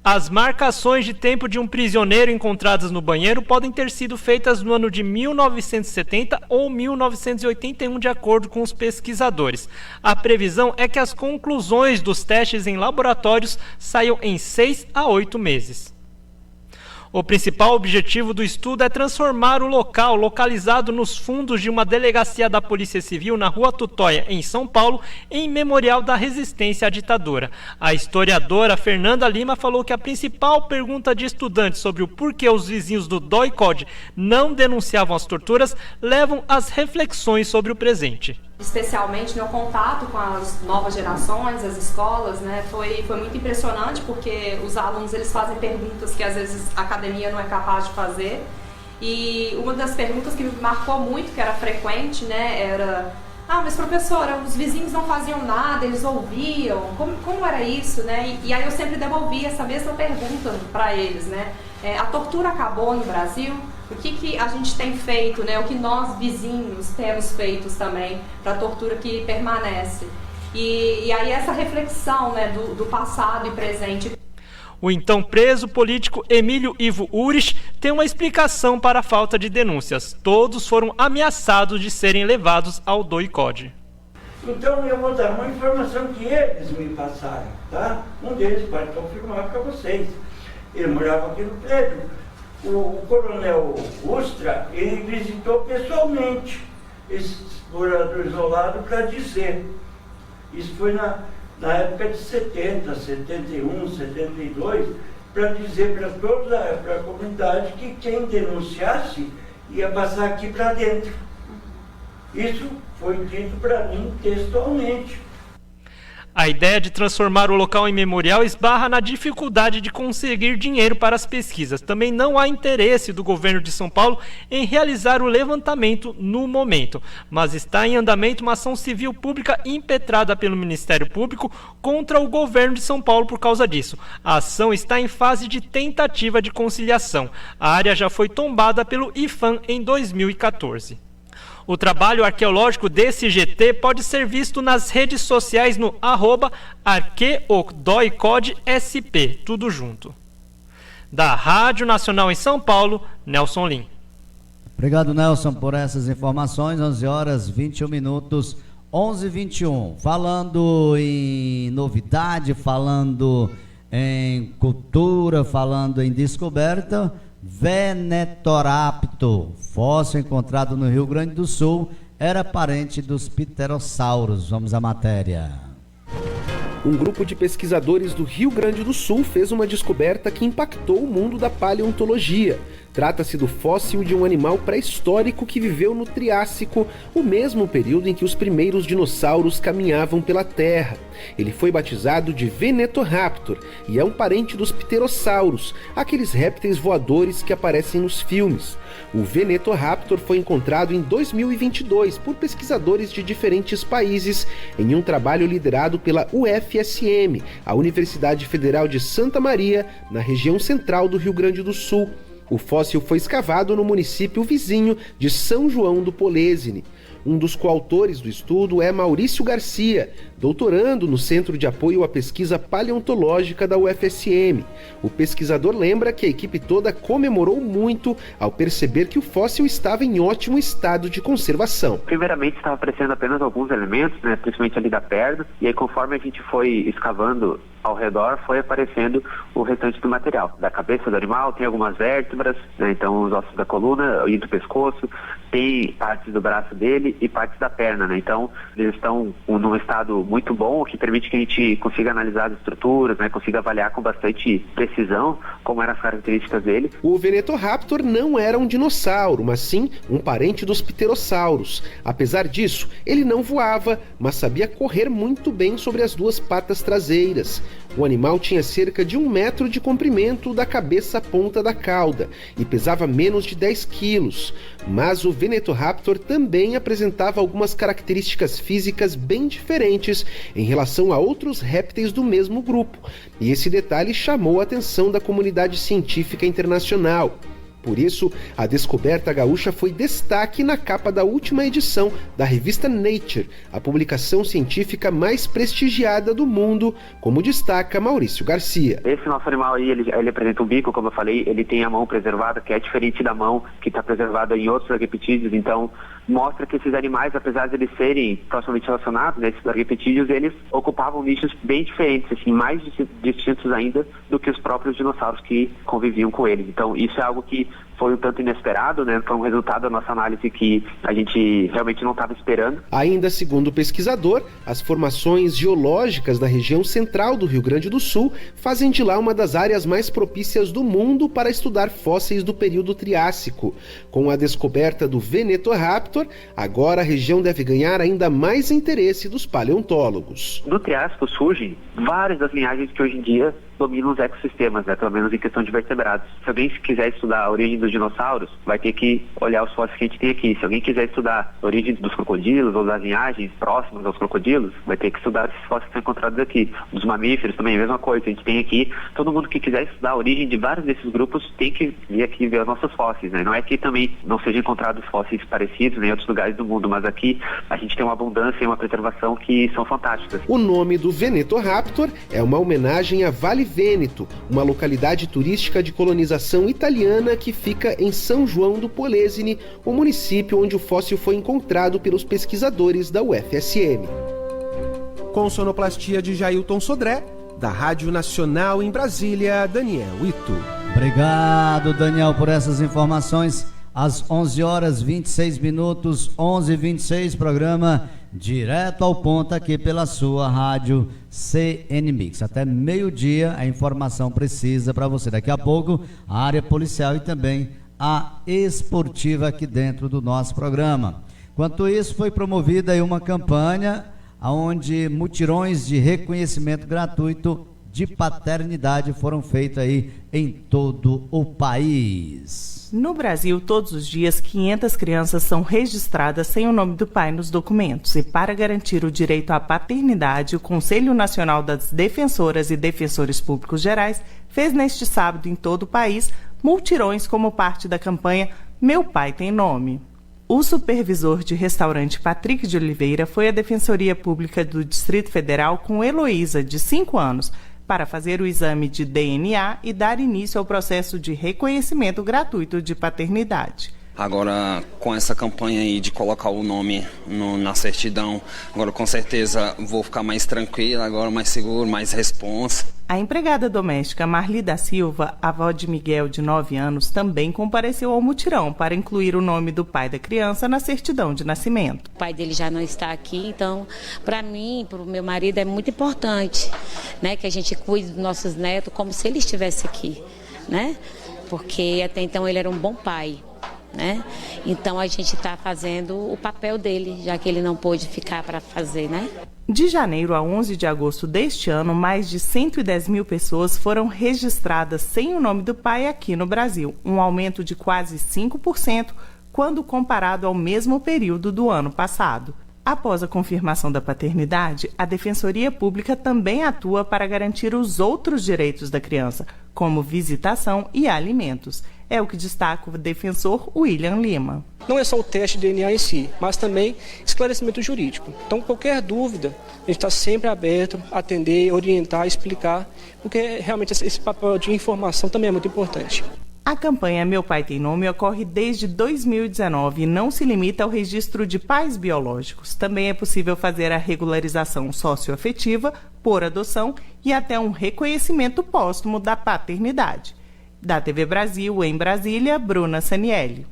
As marcações de tempo de um prisioneiro encontradas no banheiro podem ter sido feitas no ano de 1970 ou 1981, de acordo com os pesquisadores. A previsão é que as conclusões dos testes em laboratórios saiam em 6 a 8 meses. O principal objetivo do estudo é transformar o local, localizado nos fundos de uma delegacia da Polícia Civil na Rua Tutóia, em São Paulo, em memorial da resistência à ditadura. A historiadora Fernanda Lima falou que a principal pergunta de estudantes sobre o porquê os vizinhos do DOI-CODE não denunciavam as torturas levam às reflexões sobre o presente. Especialmente no contato com as novas gerações, as escolas, né, foi muito impressionante, porque os alunos eles fazem perguntas que às vezes a academia não é capaz de fazer. E uma das perguntas que me marcou muito, que era frequente, né, era: mas professora, os vizinhos não faziam nada, eles ouviam, como era isso, né? E aí eu sempre devolvi essa mesma pergunta para eles, né? A tortura acabou no Brasil? O que a gente tem feito, né? O que nós vizinhos temos feito também para a tortura que permanece? E aí essa reflexão, né, do passado e presente. O então preso político Emílio Ivo Urich tem uma explicação para a falta de denúncias. Todos foram ameaçados de serem levados ao DOI-CODE. Então eu vou dar uma informação que eles me passaram, tá? Um deles pode confirmar para vocês. Ele morava aqui no prédio. O coronel Ustra, ele visitou pessoalmente esses moradores isolados para dizer. Isso foi na época de 70, 71, 72, para dizer para toda a comunidade que quem denunciasse ia passar aqui para dentro. Isso foi dito para mim textualmente. A ideia de transformar o local em memorial esbarra na dificuldade de conseguir dinheiro para as pesquisas. Também não há interesse do governo de São Paulo em realizar o levantamento no momento, mas está em andamento uma ação civil pública impetrada pelo Ministério Público contra o governo de São Paulo por causa disso. A ação está em fase de tentativa de conciliação. A área já foi tombada pelo IPHAN em 2014. O trabalho arqueológico desse GT pode ser visto nas redes sociais no @arqueodoicodsp, tudo junto. Da Rádio Nacional em São Paulo, Nelson Lim. Obrigado, Nelson, por essas informações. 11 horas 21 minutos, 11h21. Falando em novidade, falando em cultura, falando em descoberta, Venetoraptor, fóssil encontrado no Rio Grande do Sul, era parente dos pterossauros. Vamos à matéria. Um grupo de pesquisadores do Rio Grande do Sul fez uma descoberta que impactou o mundo da paleontologia. Trata-se do fóssil de um animal pré-histórico que viveu no Triássico, o mesmo período em que os primeiros dinossauros caminhavam pela Terra. Ele foi batizado de Venetoraptor e é um parente dos pterossauros, aqueles répteis voadores que aparecem nos filmes. O Venetoraptor foi encontrado em 2022 por pesquisadores de diferentes países em um trabalho liderado pela UFSM, a Universidade Federal de Santa Maria, na região central do Rio Grande do Sul. O fóssil foi escavado no município vizinho de São João do Polesine. Um dos coautores do estudo é Maurício Garcia, doutorando no Centro de Apoio à Pesquisa Paleontológica da UFSM. O pesquisador lembra que a equipe toda comemorou muito ao perceber que o fóssil estava em ótimo estado de conservação. Primeiramente estava aparecendo apenas alguns elementos, principalmente ali da perna, e aí conforme a gente foi escavando ao redor, foi aparecendo o restante do material. Da cabeça do animal tem algumas vértebras, então os ossos da coluna e do pescoço, tem partes do braço dele e partes da perna, Então eles estão num estado muito bom, o que permite que a gente consiga analisar as estruturas, consiga avaliar com bastante precisão como eram as características dele. O Venetoraptor não era um dinossauro, mas sim um parente dos pterossauros. Apesar disso, ele não voava, mas sabia correr muito bem sobre as duas patas traseiras. O animal tinha cerca de 1 metro de comprimento da cabeça à ponta da cauda e pesava menos de 10 quilos. Mas o Venetoraptor também apresentava algumas características físicas bem diferentes em relação a outros répteis do mesmo grupo, e esse detalhe chamou a atenção da comunidade científica internacional. Por isso, a descoberta gaúcha foi destaque na capa da última edição da revista Nature, a publicação científica mais prestigiada do mundo, como destaca Maurício Garcia. Esse nosso animal aí, ele apresenta um bico, como eu falei, ele tem a mão preservada, que é diferente da mão que está preservada em outros arquepitídeos, então mostra que esses animais, apesar de eles serem proximamente relacionados, esses arquepitídeos, eles ocupavam nichos bem diferentes, mais distintos ainda do que os próprios dinossauros que conviviam com eles. Então isso é algo que foi um tanto inesperado, Foi um resultado da nossa análise que a gente realmente não estava esperando. Ainda segundo o pesquisador, as formações geológicas da região central do Rio Grande do Sul fazem de lá uma das áreas mais propícias do mundo para estudar fósseis do período Triássico. Com a descoberta do Venetoraptor, agora a região deve ganhar ainda mais interesse dos paleontólogos. No Triássico surgem várias das linhagens que hoje em dia dominam os ecossistemas, pelo menos em questão de vertebrados. Se alguém quiser estudar a origem dos dinossauros, vai ter que olhar os fósseis que a gente tem aqui. Se alguém quiser estudar a origem dos crocodilos ou das linhagens próximas aos crocodilos, vai ter que estudar esses fósseis que são encontrados aqui. Dos mamíferos também, a mesma coisa. A gente tem aqui, todo mundo que quiser estudar a origem de vários desses grupos tem que vir aqui ver os nossos fósseis, Não é que também não sejam encontrados fósseis parecidos em outros lugares do mundo, mas aqui a gente tem uma abundância e uma preservação que são fantásticas. O nome do Venetoraptor é uma homenagem à validade Vale Vêneto, uma localidade turística de colonização italiana que fica em São João do Polesine, o município onde o fóssil foi encontrado pelos pesquisadores da UFSM. Com sonoplastia de Jailton Sodré, da Rádio Nacional em Brasília, Daniel Ito. Obrigado, Daniel, por essas informações. Às 11 horas 26 minutos, 11h26, programa direto ao ponto aqui pela sua rádio CN Mix. Até meio-dia, a informação precisa para você. Daqui a pouco, a área policial e também a esportiva aqui dentro do nosso programa. Enquanto isso, foi promovida aí uma campanha onde mutirões de reconhecimento gratuito de paternidade foram feitos aí em todo o país. No Brasil, todos os dias, 500 crianças são registradas sem o nome do pai nos documentos. E para garantir o direito à paternidade, o Conselho Nacional das Defensoras e Defensores Públicos Gerais fez neste sábado em todo o país multirões como parte da campanha Meu Pai Tem Nome. O supervisor de restaurante Patrick de Oliveira foi à Defensoria Pública do Distrito Federal com Heloísa, de 5 anos, para fazer o exame de DNA e dar início ao processo de reconhecimento gratuito de paternidade. Agora, com essa campanha aí de colocar o nome na certidão, agora com certeza vou ficar mais tranquila, agora mais seguro, mais responsa. A empregada doméstica Marli da Silva, avó de Miguel, de 9 anos, também compareceu ao mutirão para incluir o nome do pai da criança na certidão de nascimento. O pai dele já não está aqui, então, para mim, para o meu marido, é muito importante, né, que a gente cuide dos nossos netos como se ele estivesse aqui, né? Porque até então ele era um bom pai. Né? Então a gente está fazendo o papel dele, já que ele não pôde ficar para fazer, né? De janeiro a 11 de agosto deste ano, mais de 110 mil pessoas foram registradas sem o nome do pai aqui no Brasil, um aumento de quase 5% quando comparado ao mesmo período do ano passado. Após a confirmação da paternidade, a Defensoria Pública também atua para garantir os outros direitos da criança, como visitação e alimentos. É o que destaca o defensor William Lima. Não é só o teste de DNA em si, mas também esclarecimento jurídico. Então, qualquer dúvida, a gente está sempre aberto a atender, orientar, explicar, porque realmente esse papel de informação também é muito importante. A campanha Meu Pai Tem Nome ocorre desde 2019 e não se limita ao registro de pais biológicos. Também é possível fazer a regularização socioafetiva por adoção e até um reconhecimento póstumo da paternidade. Da TV Brasil, em Brasília, Bruna Sanielli.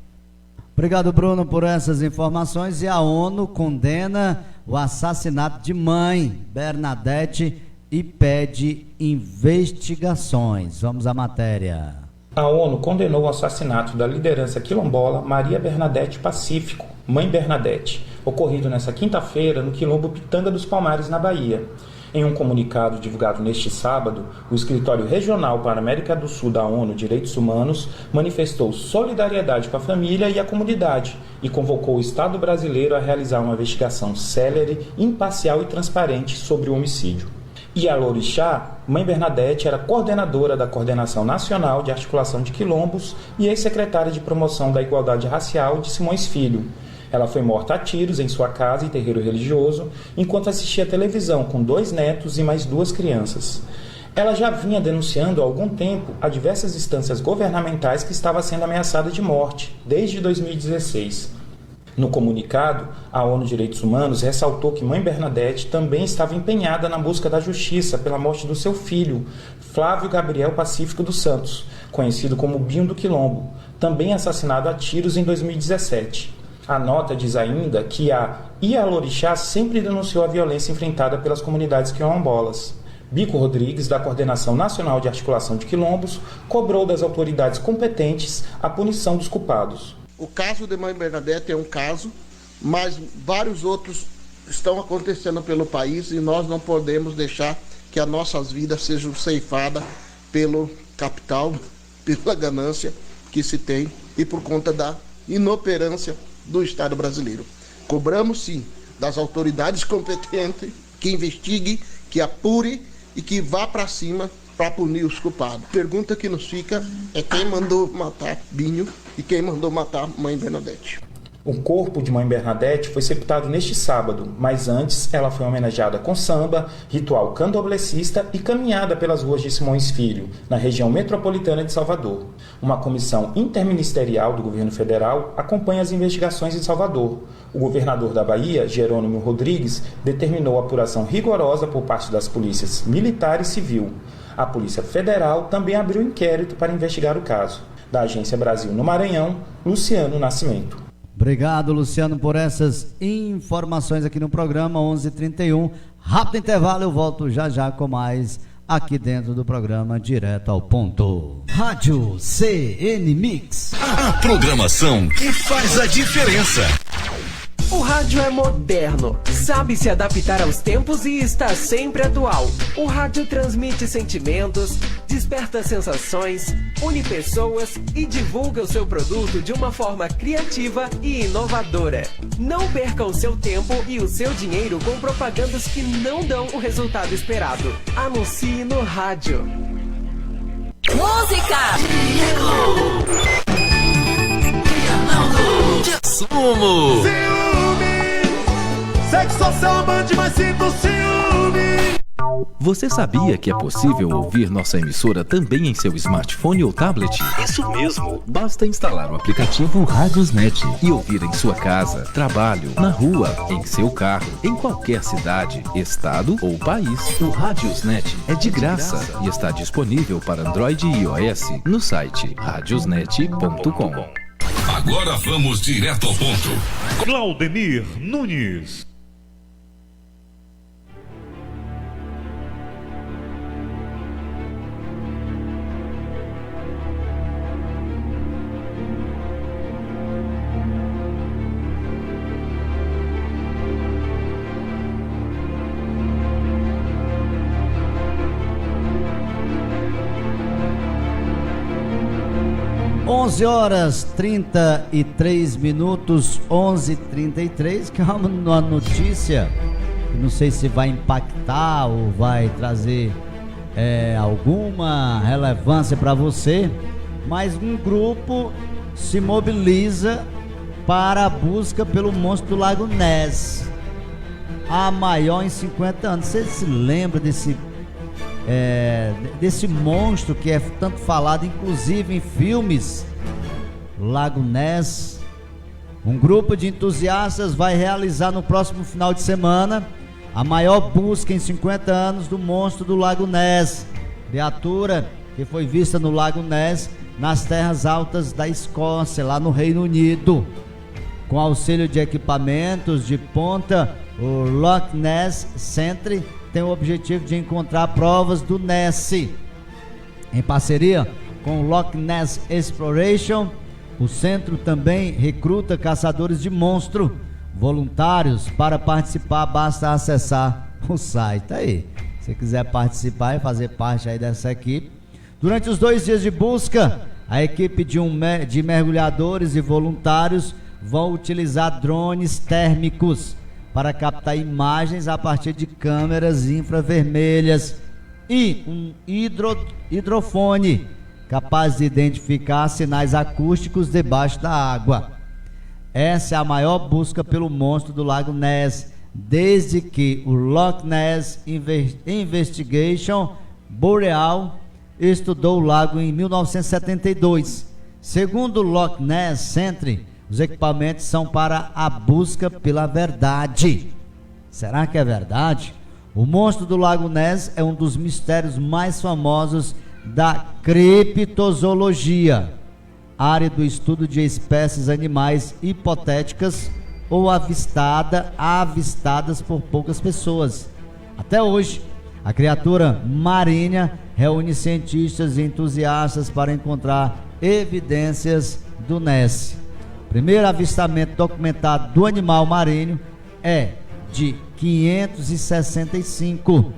Obrigado, Bruno, por essas informações. E a ONU condena o assassinato de mãe Bernadette e pede investigações. Vamos à matéria. A ONU condenou o assassinato da liderança quilombola Maria Bernadette Pacífico, mãe Bernadette, ocorrido nesta quinta-feira no quilombo Pitanga dos Palmares, na Bahia. Em um comunicado divulgado neste sábado, o Escritório Regional para a América do Sul da ONU Direitos Humanos manifestou solidariedade com a família e a comunidade e convocou o Estado brasileiro a realizar uma investigação célere, imparcial e transparente sobre o homicídio. Ialorixá, mãe Bernadette, era coordenadora da Coordenação Nacional de Articulação de Quilombos e ex-secretária de Promoção da Igualdade Racial de Simões Filho. Ela foi morta a tiros em sua casa e terreiro religioso, enquanto assistia televisão com 2 netos e mais 2 crianças. Ela já vinha denunciando há algum tempo a diversas instâncias governamentais que estava sendo ameaçada de morte, desde 2016. No comunicado, a ONU Direitos Humanos ressaltou que mãe Bernadette também estava empenhada na busca da justiça pela morte do seu filho, Flávio Gabriel Pacífico dos Santos, conhecido como Binho do Quilombo, também assassinado a tiros em 2017. A nota diz ainda que a Ialorixá sempre denunciou a violência enfrentada pelas comunidades quilombolas. Bico Rodrigues, da Coordenação Nacional de Articulação de Quilombos, cobrou das autoridades competentes a punição dos culpados. O caso de mãe Bernadette é um caso, mas vários outros estão acontecendo pelo país e nós não podemos deixar que as nossas vidas sejam ceifadas pelo capital, pela ganância que se tem e por conta da inoperância do Estado brasileiro. Cobramos sim das autoridades competentes que investigue, que apure e que vá para cima para punir os culpados. A pergunta que nos fica é quem mandou matar Binho e quem mandou matar mãe Bernadette. O corpo de Mãe Bernadette foi sepultado neste sábado, mas antes ela foi homenageada com samba, ritual candomblessista e caminhada pelas ruas de Simões Filho, na região metropolitana de Salvador. Uma comissão interministerial do governo federal acompanha as investigações em Salvador. O governador da Bahia, Jerônimo Rodrigues, determinou a apuração rigorosa por parte das polícias militar e civil. A Polícia Federal também abriu inquérito para investigar o caso. Da Agência Brasil no Maranhão, Luciano Nascimento. Obrigado, Luciano, por essas informações aqui no programa 11h31. Rápido intervalo, eu volto já com mais aqui dentro do programa Direto ao Ponto. Rádio CN Mix. A programação que faz a diferença. O rádio é moderno, sabe se adaptar aos tempos e está sempre atual. O rádio transmite sentimentos, desperta sensações, une pessoas e divulga o seu produto de uma forma criativa e inovadora. Não perca o seu tempo e o seu dinheiro com propagandas que não dão o resultado esperado. Anuncie no rádio. Música! Somos! Sexo samba de mais sinto ciúme. Você sabia que é possível ouvir nossa emissora também em seu smartphone ou tablet? Isso mesmo! Basta instalar o aplicativo Radiosnet e ouvir em sua casa, trabalho, na rua, em seu carro, em qualquer cidade, estado ou país. O Radiosnet é de graça e está disponível para Android e iOS no site radiosnet.com. Agora vamos direto ao ponto. Claudemir Nunes. Horas 33 minutos, 11h33. Calma, uma notícia, não sei se vai impactar ou vai trazer alguma relevância para você, mas um grupo se mobiliza para a busca pelo monstro do Lago Ness, a maior em 50 anos. Você se lembra desse monstro que é tanto falado, inclusive em filmes? Lago Ness. Um grupo de entusiastas vai realizar no próximo final de semana a maior busca em 50 anos do monstro do Lago Ness, criatura que foi vista no Lago Ness, nas terras altas da Escócia, lá no Reino Unido. Com auxílio de equipamentos de ponta, o Loch Ness Centre tem o objetivo de encontrar provas do Ness. Em parceria com o Loch Ness Exploration, o centro também recruta caçadores de monstro voluntários. Para participar, basta acessar o site. Aí, se quiser participar e fazer parte aí dessa equipe. Durante os 2 dias de busca, a equipe de mergulhadores e voluntários vão utilizar drones térmicos para captar imagens a partir de câmeras infravermelhas e um hidrofone capaz de identificar sinais acústicos debaixo da água. Essa é a maior busca pelo monstro do Lago Ness desde que o Loch Ness Investigation Boreal estudou o lago em 1972. Segundo o Loch Ness Centre, os equipamentos são para a busca pela verdade. Será que é verdade? O monstro do Lago Ness é um dos mistérios mais famosos da criptozoologia, área do estudo de espécies animais hipotéticas ou avistadas por poucas pessoas. Até hoje, a criatura marinha reúne cientistas e entusiastas para encontrar evidências do Ness. O primeiro avistamento documentado do animal marinho é de 565.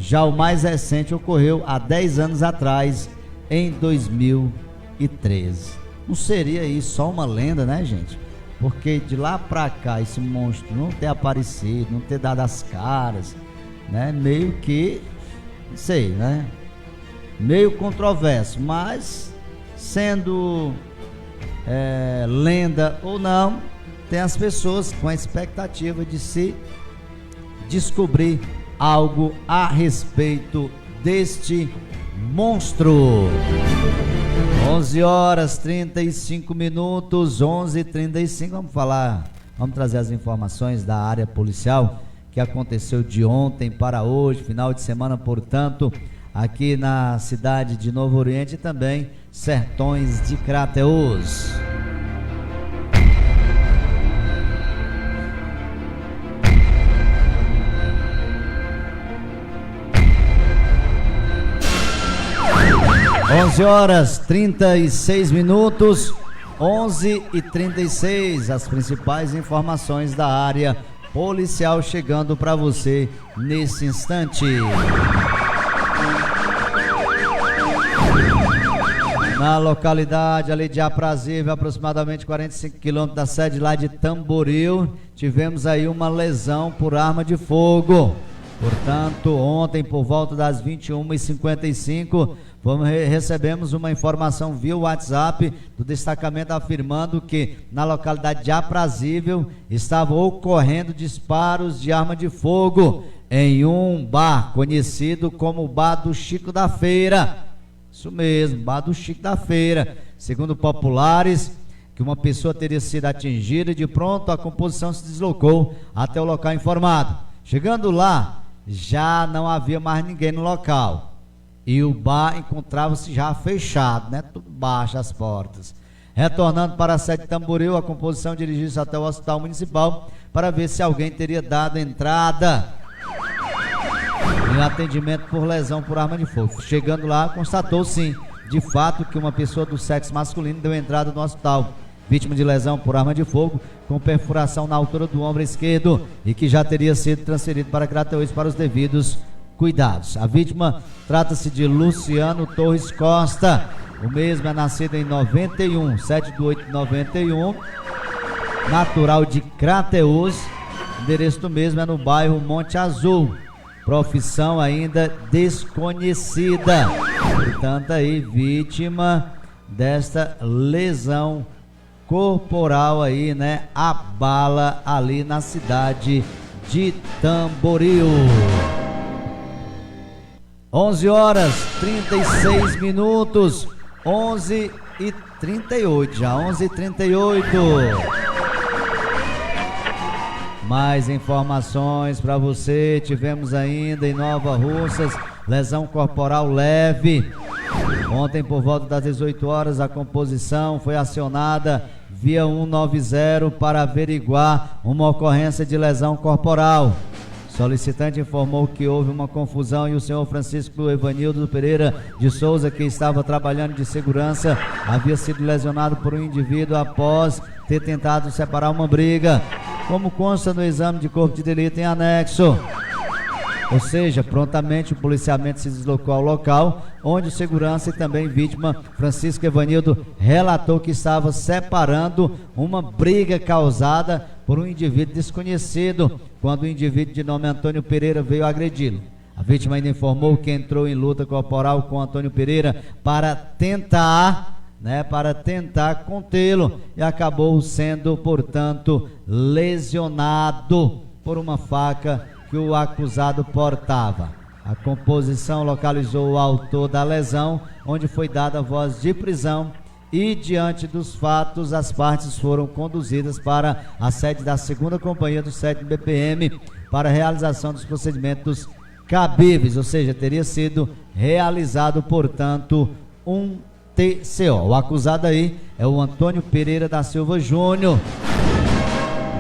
Já o mais recente ocorreu há 10 anos atrás, em 2013. Não seria isso só uma lenda, né, gente? Porque de lá pra cá, esse monstro não ter aparecido, não ter dado as caras, né? Meio que, não sei, né? Meio controverso, mas sendo lenda ou não, tem as pessoas com a expectativa de se descobrir algo a respeito deste monstro. 11h35, 11h35, vamos trazer as informações da área policial que aconteceu de ontem para hoje, final de semana, portanto, aqui na cidade de Novo Oriente e também Sertões de Crateús. Onze horas 36 minutos, 11h36, as principais informações da área policial chegando para você nesse instante. Na localidade ali de Aprazível, aproximadamente 45 quilômetros da sede lá de Tamboril, tivemos aí uma lesão por arma de fogo. Portanto, ontem por volta das 21h55, recebemos uma informação via WhatsApp do destacamento afirmando que na localidade de Aprazível estavam ocorrendo disparos de arma de fogo em um bar conhecido como Bar do Chico da Feira. Isso mesmo, Bar do Chico da Feira. Segundo populares, que uma pessoa teria sido atingida e de pronto a composição se deslocou até o local informado. Chegando lá, já não havia mais ninguém no local e o bar encontrava-se já fechado, né? Tudo baixo as portas. Retornando para a sede de Tamboril, a composição dirigiu-se até o hospital municipal para ver se alguém teria dado entrada em atendimento por lesão por arma de fogo. Chegando lá, constatou sim, de fato, que uma pessoa do sexo masculino deu entrada no hospital, vítima de lesão por arma de fogo, com perfuração na altura do ombro esquerdo e que já teria sido transferido para Crateús para os devidos cuidados. A vítima trata-se de Luciano Torres Costa, o mesmo é nascido em 91, 7/8/91, natural de Crateús, o endereço do mesmo é no bairro Monte Azul, profissão ainda desconhecida, portanto aí vítima desta lesão corporal aí, né, a bala ali na cidade de Tamboril. 11h36, 11h38, já 11h38. Mais informações para você, tivemos ainda em Nova Russas, lesão corporal leve. Ontem por volta das 18 horas a composição foi acionada via 190 para averiguar uma ocorrência de lesão corporal. Solicitante informou que houve uma confusão e o senhor Francisco Evanildo Pereira de Souza, que estava trabalhando de segurança, havia sido lesionado por um indivíduo após ter tentado separar uma briga, como consta no exame de corpo de delito em anexo. Ou seja, prontamente o policiamento se deslocou ao local, onde o segurança e também vítima, Francisco Evanildo, relatou que estava separando uma briga causada por um indivíduo desconhecido, quando o indivíduo de nome Antônio Pereira veio agredi-lo. A vítima ainda informou que entrou em luta corporal com Antônio Pereira para tentar contê-lo e acabou sendo, portanto, lesionado por uma faca que o acusado portava. A composição localizou o autor da lesão, onde foi dada voz de prisão e, diante dos fatos, as partes foram conduzidas para a sede da 2ª Companhia do 7º BPM para a realização dos procedimentos cabíveis, ou seja, teria sido realizado, portanto, um TCO. O acusado aí é o Antônio Pereira da Silva Júnior,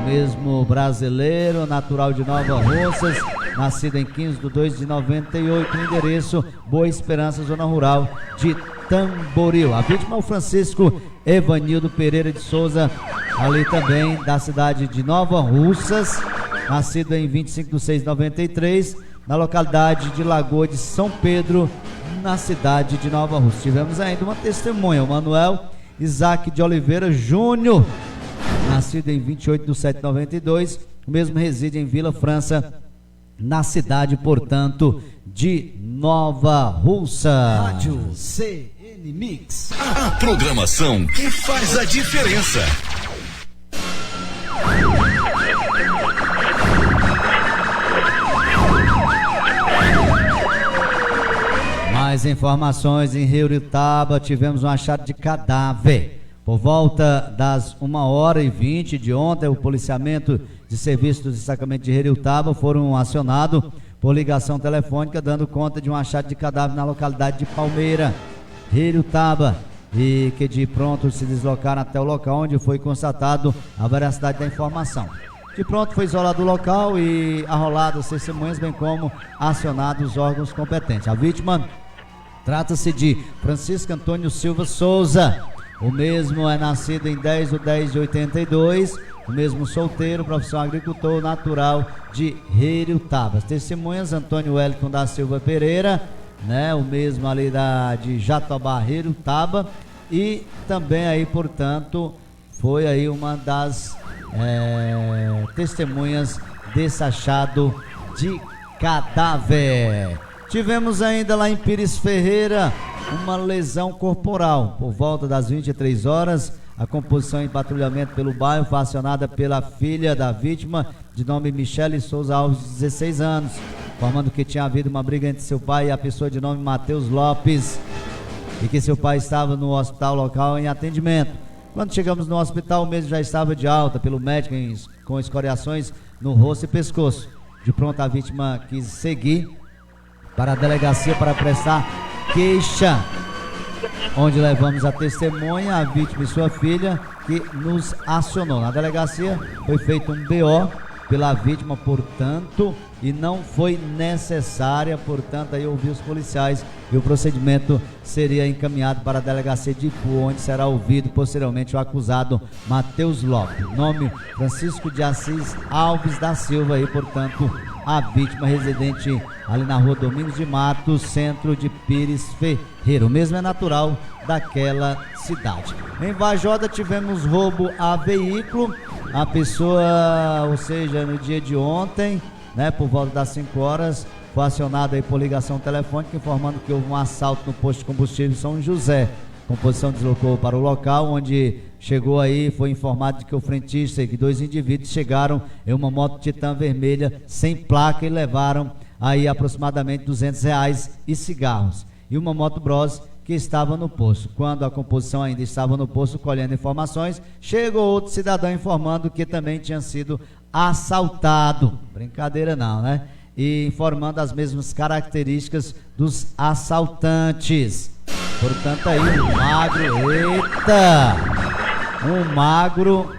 mesmo brasileiro, natural de Nova Russas, nascido em 15/2/98, endereço Boa Esperança, zona rural de Tamboril. A vítima é o Francisco Evanildo Pereira de Souza, ali também da cidade de Nova Russas, nascido em 25/6/93, na localidade de Lagoa de São Pedro, na cidade de Nova Russas. Tivemos ainda uma testemunha, o Manuel Isaac de Oliveira Júnior, nascido em 28/7/92, o mesmo reside em Vila França, na cidade, portanto, de Nova Russa. Rádio CN Mix. A programação que faz a diferença. Mais informações em Heriutaba, tivemos um achado de cadáver. Por volta das 1h20 de ontem, o policiamento de serviço do destacamento de Heriutaba foram acionados por ligação telefônica, dando conta de um achado de cadáver na localidade de Palmeira, Heriutaba, e que de pronto se deslocaram até o local onde foi constatado a veracidade da informação. De pronto foi isolado o local e arrolado as testemunhas, bem como acionados os órgãos competentes. A vítima trata-se de Francisco Antônio Silva Souza. O mesmo é nascido em 10/10/82, o mesmo solteiro, profissão agricultor, natural de Heriutaba. As testemunhas, Antônio Wellington da Silva Pereira, né, o mesmo ali de Jatobá, Heriutaba, e também aí, portanto, foi aí uma das testemunhas desse achado de cadáver. Tivemos ainda lá em Pires Ferreira uma lesão corporal. Por volta das 23 horas, a composição em patrulhamento pelo bairro foi acionada pela filha da vítima, de nome Michele Souza Alves, de 16 anos, informando que tinha havido uma briga entre seu pai e a pessoa de nome Matheus Lopes, e que seu pai estava no hospital local em atendimento. Quando chegamos no hospital, o mesmo já estava de alta pelo médico com escoriações no rosto e pescoço. De pronto, a vítima quis seguir para a delegacia para prestar queixa, onde levamos a testemunha, a vítima e sua filha, que nos acionou. Na delegacia foi feito um BO pela vítima, portanto, e não foi necessária, portanto, aí ouvir os policiais, e o procedimento seria encaminhado para a delegacia de Ipu, onde será ouvido posteriormente o acusado Matheus Lopes. Nome Francisco de Assis Alves da Silva, e portanto a vítima residente ali na rua Domingos de Matos, centro de Pires Ferreira. O mesmo é natural daquela cidade. Em Vajota tivemos roubo a veículo. A pessoa, ou seja, no dia de ontem, né, por volta das 5 horas, foi acionada aí por ligação telefônica, informando que houve um assalto no posto de combustível São José. A composição deslocou para o local, onde chegou aí, foi informado de que o frentista e que 2 indivíduos chegaram em uma moto Titan vermelha sem placa e levaram aí aproximadamente R$200 e cigarros. E uma moto Bros que estava no posto. Quando a composição ainda estava no posto colhendo informações, chegou outro cidadão informando que também tinha sido assaltado. Brincadeira não, né? E informando as mesmas características dos assaltantes. Portanto aí, um magro, eita! Um magro,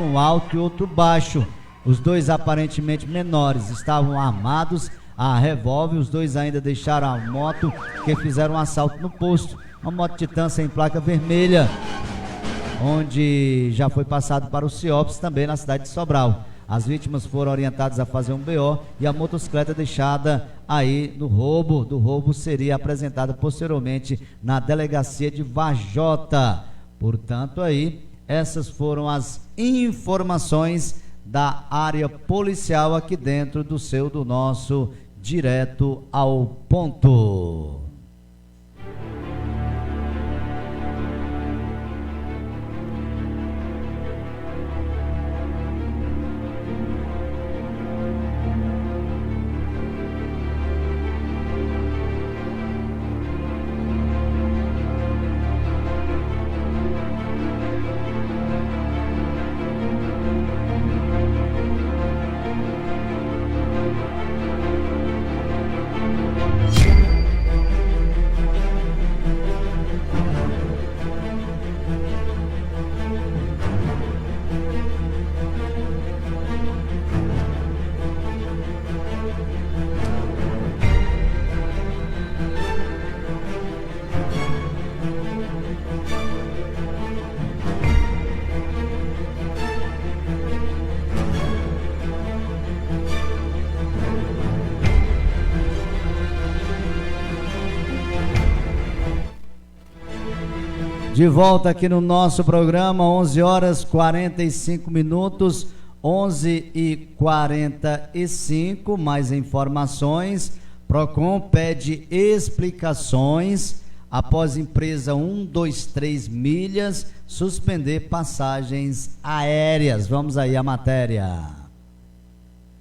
um alto e outro baixo. Os dois aparentemente menores estavam armados a revólver. Os dois ainda deixaram a moto, que fizeram um assalto no posto. Uma moto Titan sem placa vermelha, onde já foi passado para o CIOPS, também na cidade de Sobral. As vítimas foram orientadas a fazer um BO e a motocicleta deixada aí no roubo, do roubo, seria apresentada posteriormente na delegacia de Vajota. Portanto, aí, essas foram as informações da área policial aqui dentro do nosso Direto ao Ponto. De volta aqui no nosso programa, 11h45, 11h45, mais informações. Procon pede explicações após empresa 123 Milhas suspender passagens aéreas. Vamos aí à matéria.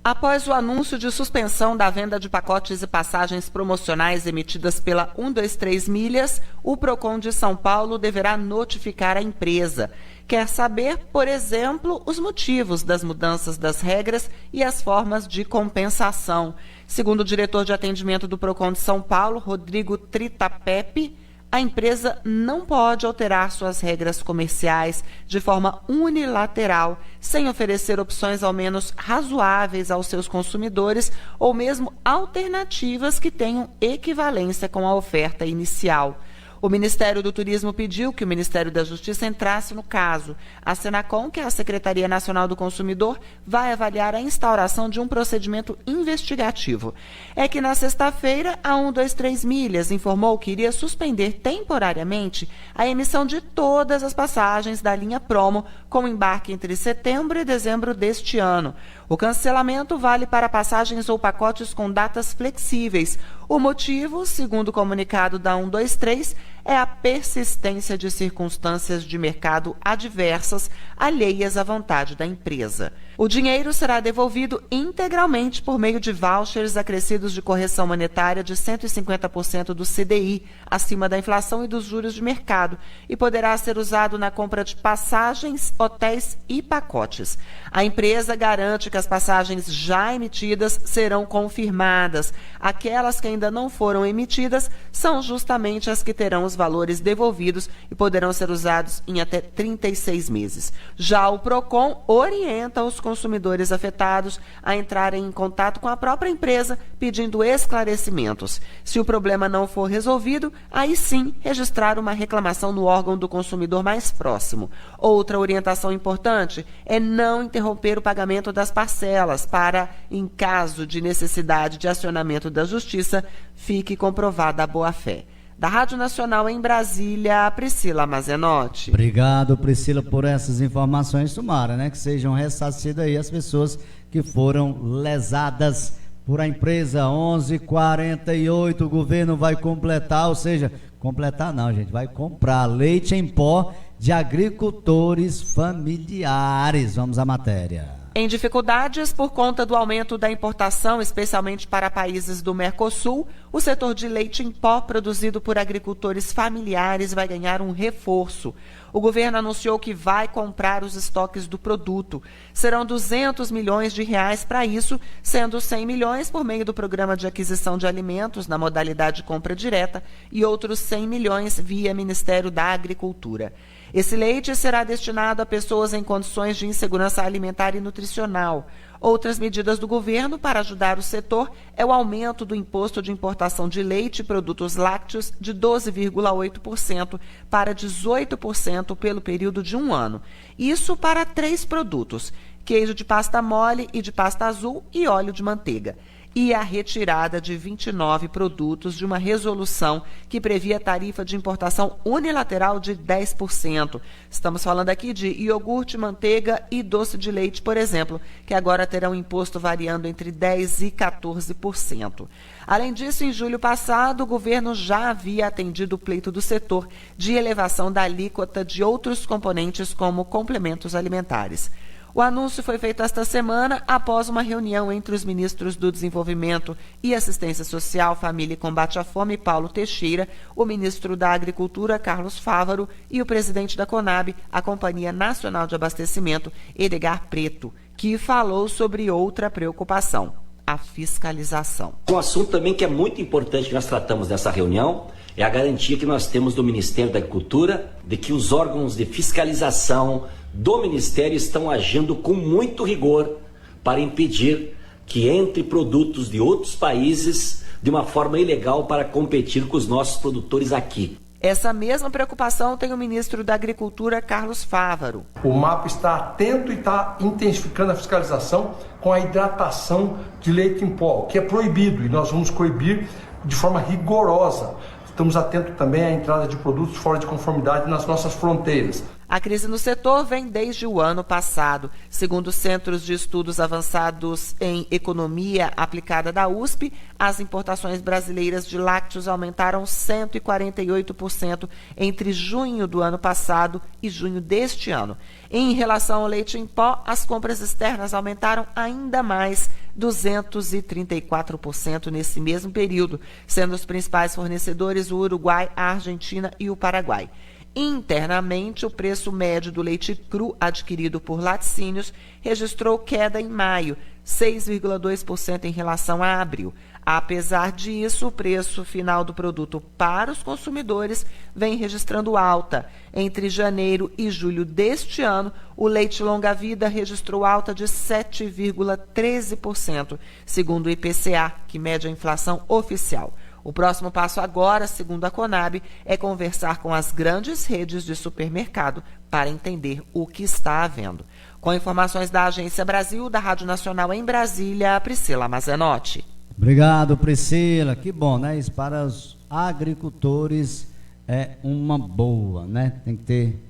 Após o anúncio de suspensão da venda de pacotes e passagens promocionais emitidas pela 123 Milhas, o Procon de São Paulo deverá notificar a empresa. Quer saber, por exemplo, os motivos das mudanças das regras e as formas de compensação. Segundo o diretor de atendimento do Procon de São Paulo, Rodrigo Tritapepe, a empresa não pode alterar suas regras comerciais de forma unilateral, sem oferecer opções ao menos razoáveis aos seus consumidores ou mesmo alternativas que tenham equivalência com a oferta inicial. O Ministério do Turismo pediu que o Ministério da Justiça entrasse no caso. A Senacom, que é a Secretaria Nacional do Consumidor, vai avaliar a instauração de um procedimento investigativo. É que na sexta-feira, a 123 Milhas informou que iria suspender temporariamente a emissão de todas as passagens da linha Promo com embarque entre setembro e dezembro deste ano. O cancelamento vale para passagens ou pacotes com datas flexíveis. O motivo, segundo o comunicado da 123, é a persistência de circunstâncias de mercado adversas, alheias à vontade da empresa. O dinheiro será devolvido integralmente por meio de vouchers acrescidos de correção monetária de 150% do CDI, acima da inflação e dos juros de mercado, e poderá ser usado na compra de passagens, hotéis e pacotes. A empresa garante que as passagens já emitidas serão confirmadas. Aquelas que ainda não foram emitidas são justamente as que terão os valores devolvidos e poderão ser usados em até 36 meses. Já o Procon orienta os consumidores afetados a entrarem em contato com a própria empresa pedindo esclarecimentos. Se o problema não for resolvido, aí sim registrar uma reclamação no órgão do consumidor mais próximo. Outra orientação importante é não interromper o pagamento das parcelas para, em caso de necessidade de acionamento da Justiça, fique comprovada a boa-fé. Da Rádio Nacional em Brasília, Priscila Mazenotti. Obrigado, Priscila, por essas informações. Tomara, né, que sejam ressarcidas aí as pessoas que foram lesadas por a empresa. 11h48, o governo vai completar, ou seja, completar não, gente, vai comprar leite em pó de agricultores familiares. Vamos à matéria. Em dificuldades por conta do aumento da importação, especialmente para países do Mercosul, o setor de leite em pó produzido por agricultores familiares vai ganhar um reforço. O governo anunciou que vai comprar os estoques do produto. Serão 200 milhões de reais para isso, sendo 100 milhões por meio do Programa de Aquisição de Alimentos na modalidade compra direta e outros 100 milhões via Ministério da Agricultura. Esse leite será destinado a pessoas em condições de insegurança alimentar e nutricional. Outras medidas do governo para ajudar o setor é o aumento do imposto de importação de leite e produtos lácteos de 12,8% para 18% pelo período de um ano. Isso para 3 produtos: queijo de pasta mole e de pasta azul e óleo de manteiga. E a retirada de 29 produtos de uma resolução que previa tarifa de importação unilateral de 10%. Estamos falando aqui de iogurte, manteiga e doce de leite, por exemplo, que agora terão imposto variando entre 10% e 14%. Além disso, em julho passado, o governo já havia atendido o pleito do setor de elevação da alíquota de outros componentes como complementos alimentares. O anúncio foi feito esta semana após uma reunião entre os ministros do Desenvolvimento e Assistência Social, Família e Combate à Fome, Paulo Teixeira, o ministro da Agricultura, Carlos Fávaro, e o presidente da Conab, a Companhia Nacional de Abastecimento, Edgar Preto, que falou sobre outra preocupação: a fiscalização. Um assunto também que é muito importante que nós tratamos nessa reunião é a garantia que nós temos do Ministério da Agricultura de que os órgãos de fiscalização do Ministério estão agindo com muito rigor para impedir que entre produtos de outros países de uma forma ilegal para competir com os nossos produtores aqui. Essa mesma preocupação tem o ministro da Agricultura, Carlos Fávaro. O MAPA está atento e está intensificando a fiscalização com a hidratação de leite em pó, que é proibido, e nós vamos coibir de forma rigorosa. Estamos atentos também à entrada de produtos fora de conformidade nas nossas fronteiras. A crise no setor vem desde o ano passado. Segundo Centros de Estudos Avançados em Economia Aplicada da USP, as importações brasileiras de lácteos aumentaram 148% entre junho do ano passado e junho deste ano. Em relação ao leite em pó, as compras externas aumentaram ainda mais, 234% nesse mesmo período, sendo os principais fornecedores o Uruguai, a Argentina e o Paraguai. Internamente, o preço médio do leite cru adquirido por laticínios registrou queda em maio, 6,2% em relação a abril. Apesar disso, o preço final do produto para os consumidores vem registrando alta. Entre janeiro e julho deste ano, o leite longa-vida registrou alta de 7,13%, segundo o IPCA, que mede a inflação oficial. O próximo passo agora, segundo a Conab, é conversar com as grandes redes de supermercado para entender o que está havendo. Com informações da Agência Brasil, da Rádio Nacional em Brasília, Priscila Mazenotti. Obrigado, Priscila. Que bom, né? Isso para os agricultores é uma boa, né? Tem que ter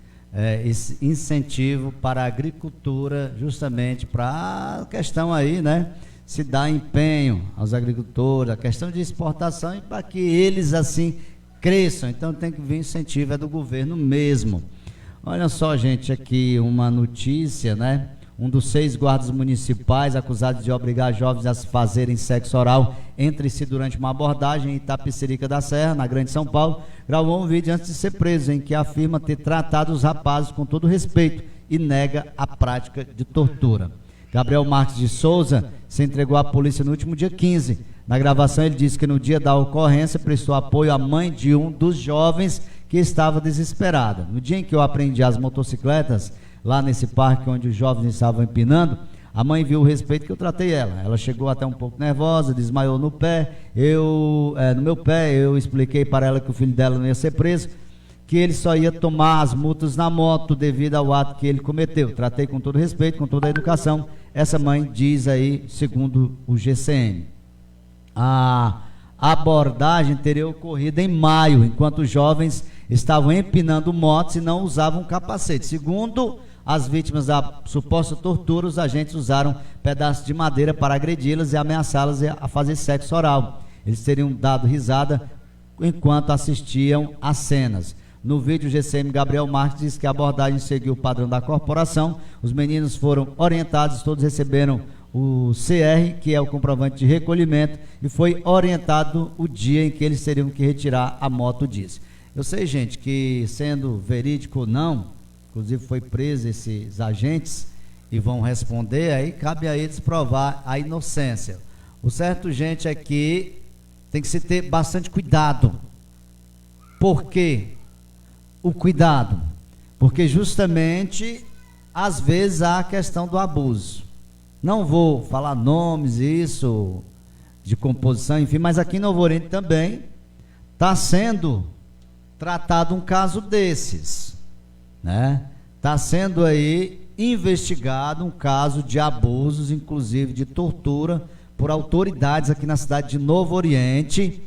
esse incentivo para a agricultura, justamente para a questão aí, né? Se dá empenho aos agricultores, a questão de exportação e para que eles assim cresçam. Então tem que vir incentivo, é do governo mesmo. Olha só, gente, aqui uma notícia, né? Um dos 6 guardas municipais acusados de obrigar jovens a fazerem sexo oral entre si durante uma abordagem em Itapecerica da Serra, na Grande São Paulo, gravou um vídeo antes de ser preso, em que afirma ter tratado os rapazes com todo respeito e nega a prática de tortura. Gabriel Marques de Souza se entregou à polícia no último dia 15. Na gravação ele disse que no dia da ocorrência prestou apoio à mãe de um dos jovens que estava desesperada. No dia em que eu aprendi as motocicletas, lá nesse parque onde os jovens estavam empinando, a mãe viu o respeito que eu tratei ela. Ela chegou até um pouco nervosa, desmaiou no pé. No meu pé, eu expliquei para ela que o filho dela não ia ser preso, que ele só ia tomar as multas na moto devido ao ato que ele cometeu. Tratei com todo respeito, com toda a educação. Essa mãe diz aí, segundo o GCM. A abordagem teria ocorrido em maio, enquanto os jovens estavam empinando motos e não usavam capacete. Segundo as vítimas da suposta tortura, os agentes usaram pedaços de madeira para agredi-las e ameaçá-las a fazer sexo oral. Eles teriam dado risada enquanto assistiam às cenas. No vídeo, o GCM Gabriel Marques diz que a abordagem seguiu o padrão da corporação. Os meninos foram orientados, todos receberam o CR, que é o comprovante de recolhimento, e foi orientado o dia em que eles teriam que retirar a moto, diz. Eu sei, gente, que sendo verídico ou não, inclusive foi preso esses agentes e vão responder, aí cabe a eles provar a inocência. O certo, gente, é que tem que se ter bastante cuidado. Por quê? O cuidado, porque justamente às vezes há a questão do abuso. Não vou falar nomes, isso, de composição, enfim, mas aqui em Novo Oriente também está sendo tratado um caso desses, né? Está sendo aí investigado um caso de abusos, inclusive de tortura, por autoridades aqui na cidade de Novo Oriente,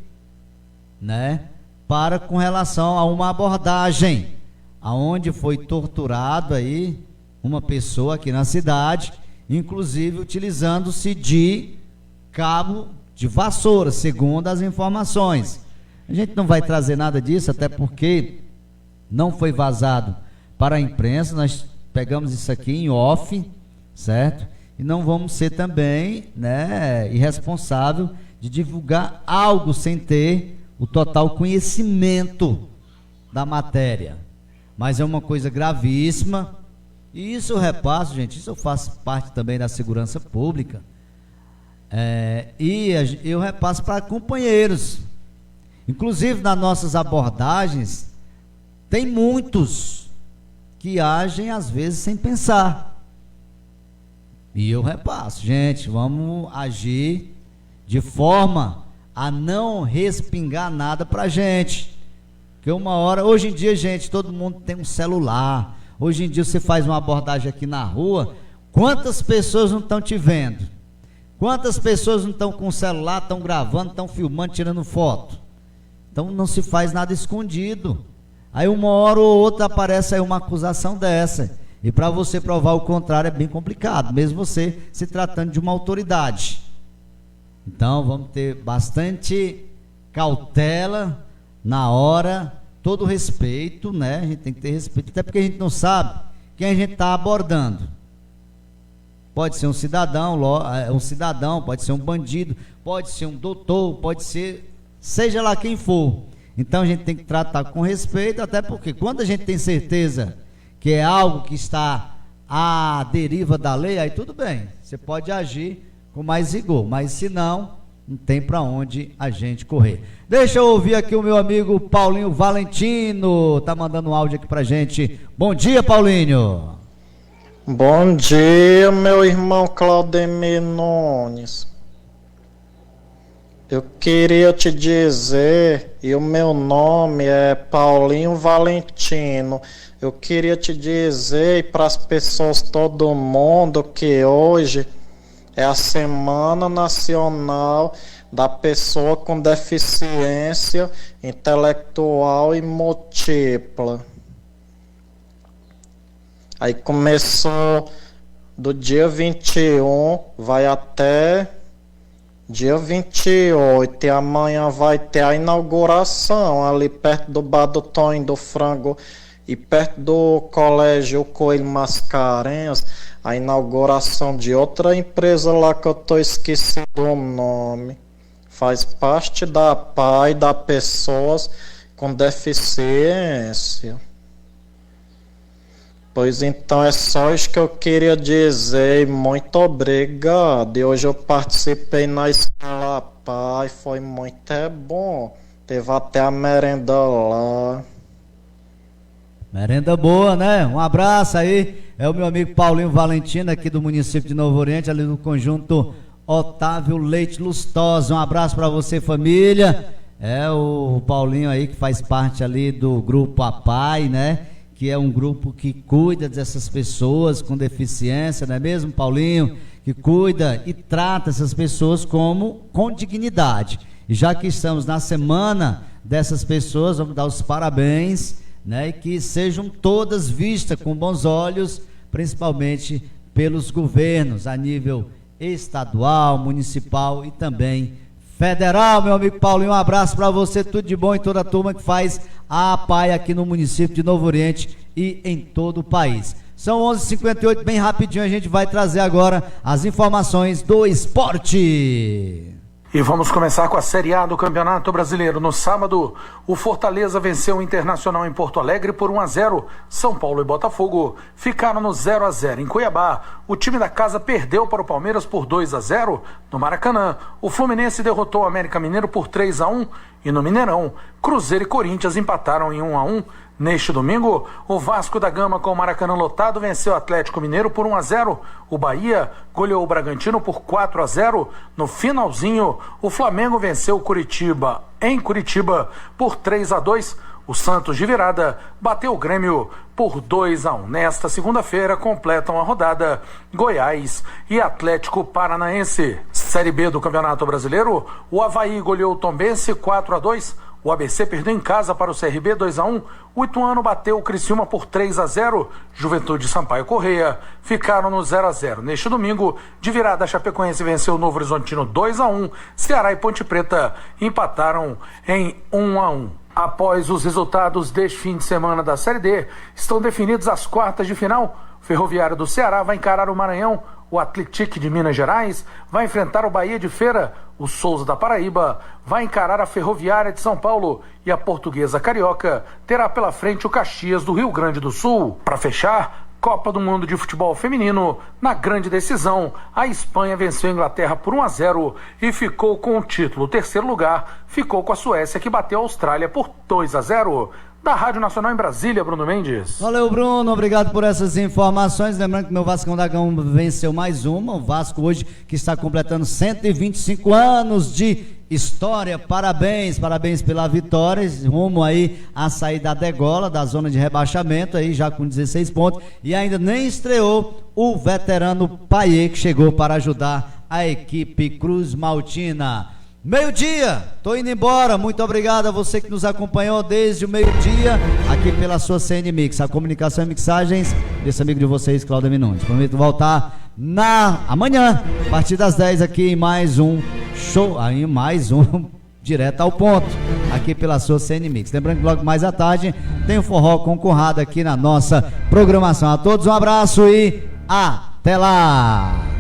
né? Com relação a uma abordagem aonde foi torturado aí uma pessoa aqui na cidade, inclusive utilizando-se de cabo de vassoura, segundo as informações. A gente não vai trazer nada disso, até porque não foi vazado para a imprensa, nós pegamos isso aqui em off, certo? E não vamos ser também, né, irresponsável de divulgar algo sem ter o total conhecimento da matéria. Mas é uma coisa gravíssima, e isso eu repasso, gente, isso eu faço parte também da segurança pública, e eu repasso para companheiros. Inclusive nas nossas abordagens, tem muitos que agem às vezes sem pensar. E eu repasso, gente, vamos agir de forma a não respingar nada pra gente. Porque uma hora, hoje em dia, gente, todo mundo tem um celular. Hoje em dia você faz uma abordagem aqui na rua, quantas pessoas não estão te vendo? Quantas pessoas não estão com o celular, estão gravando, estão filmando, tirando foto? Então não se faz nada escondido. Aí uma hora ou outra aparece aí uma acusação dessa. E para você provar o contrário é bem complicado, mesmo você se tratando de uma autoridade. Então vamos ter bastante cautela na hora, todo respeito, né? A gente tem que ter respeito, até porque a gente não sabe quem a gente está abordando. pode ser um cidadão, pode ser um bandido, pode ser um doutor, pode ser, seja lá quem for. Então a gente tem que tratar com respeito, até porque quando a gente tem certeza que é algo que está à deriva da lei, aí tudo bem, você pode agir com mais rigor, mas se não tem para onde a gente correr. Deixa eu ouvir aqui o meu amigo Paulinho Valentino, tá mandando um áudio aqui pra gente. Bom dia, Paulinho. Bom dia, meu irmão Claudemir Nunes. Eu queria te dizer, e o meu nome é Paulinho Valentino, eu queria te dizer para as pessoas, todo mundo, que hoje é a Semana Nacional da Pessoa com Deficiência Intelectual e Múltipla. Aí começou do dia 21, vai até dia 28, e amanhã vai ter a inauguração ali perto do Bar do Tonho do Frango e perto do Colégio Coelho Mascarenhas, a inauguração de outra empresa lá que eu tô esquecendo o nome. Faz parte da PAI, da Pessoas com Deficiência. Pois então é só isso que eu queria dizer. Muito obrigado. E hoje eu participei na escola PAI, foi muito bom. Teve até a merenda lá. Merenda boa, né? Um abraço aí. É o meu amigo Paulinho Valentino, aqui do município de Novo Oriente, ali no conjunto Otávio Leite Lustosa. Um abraço para você, família. É o Paulinho aí que faz parte ali do grupo APAI, né? Que é um grupo que cuida dessas pessoas com deficiência, não é mesmo, Paulinho? Que cuida e trata essas pessoas com dignidade. E já que estamos na semana dessas pessoas, vamos dar os parabéns, né? E que sejam todas vistas com bons olhos, principalmente pelos governos a nível estadual, municipal e também federal. Meu amigo Paulinho, um abraço para você, tudo de bom, e toda a turma que faz a APAI aqui no município de Novo Oriente e em todo o país. São 11h58, bem rapidinho a gente vai trazer agora as informações do esporte. E vamos começar com a Série A do Campeonato Brasileiro. No sábado, o Fortaleza venceu o Internacional em Porto Alegre por 1-0. São Paulo e Botafogo ficaram no 0-0. Em Cuiabá, o time da casa perdeu para o Palmeiras por 2-0. No Maracanã, o Fluminense derrotou o América Mineiro por 3-1. E no Mineirão, Cruzeiro e Corinthians empataram em 1-1. Neste domingo, o Vasco da Gama, com o Maracanã lotado, venceu o Atlético Mineiro por 1-0. O Bahia goleou o Bragantino por 4-0. No finalzinho, o Flamengo venceu o Curitiba em Curitiba por 3-2. O Santos, de virada, bateu o Grêmio por 2-1. Nesta segunda-feira, completam a rodada Goiás e Atlético Paranaense. Série B do Campeonato Brasileiro, o Avaí goleou o Tombense 4-2. O ABC perdeu em casa para o CRB 2-1. O Ituano bateu o Criciúma por 3-0. Juventude e Sampaio Correia ficaram no 0-0. Neste domingo, de virada, a Chapecoense venceu o Novo Horizontino 2-1. Ceará e Ponte Preta empataram em 1-1. Após os resultados deste fim de semana da Série D, estão definidas as quartas de final. O Ferroviário do Ceará vai encarar o Maranhão. O Atlético de Minas Gerais vai enfrentar o Bahia de Feira. O Souza da Paraíba vai encarar a Ferroviária de São Paulo. E a Portuguesa Carioca terá pela frente o Caxias do Rio Grande do Sul. Para fechar, Copa do Mundo de Futebol Feminino. Na grande decisão, a Espanha venceu a Inglaterra por 1-0 e ficou com o título. O terceiro lugar ficou com a Suécia, que bateu a Austrália por 2-0. Da Rádio Nacional em Brasília, Bruno Mendes. Valeu, Bruno, obrigado por essas informações. Lembrando que meu Vascão da Gama venceu mais uma. O Vasco hoje que está completando 125 anos de história. Parabéns, parabéns pela vitória. Rumo aí a sair da degola, da zona de rebaixamento, aí já com 16 pontos. E ainda nem estreou o veterano Paiê, que chegou para ajudar a equipe Cruz Maltina. Meio-dia, tô indo embora, muito obrigado a você que nos acompanhou desde o meio-dia, aqui pela sua CN Mix, a comunicação e mixagens desse amigo de vocês, Claudemir Nunes. Prometo voltar amanhã, a partir das 10 aqui em mais um show, aí mais um direto ao ponto, aqui pela sua CN Mix. Lembrando que logo mais à tarde tem o Forró com Conrado aqui na nossa programação. A todos um abraço e Até lá!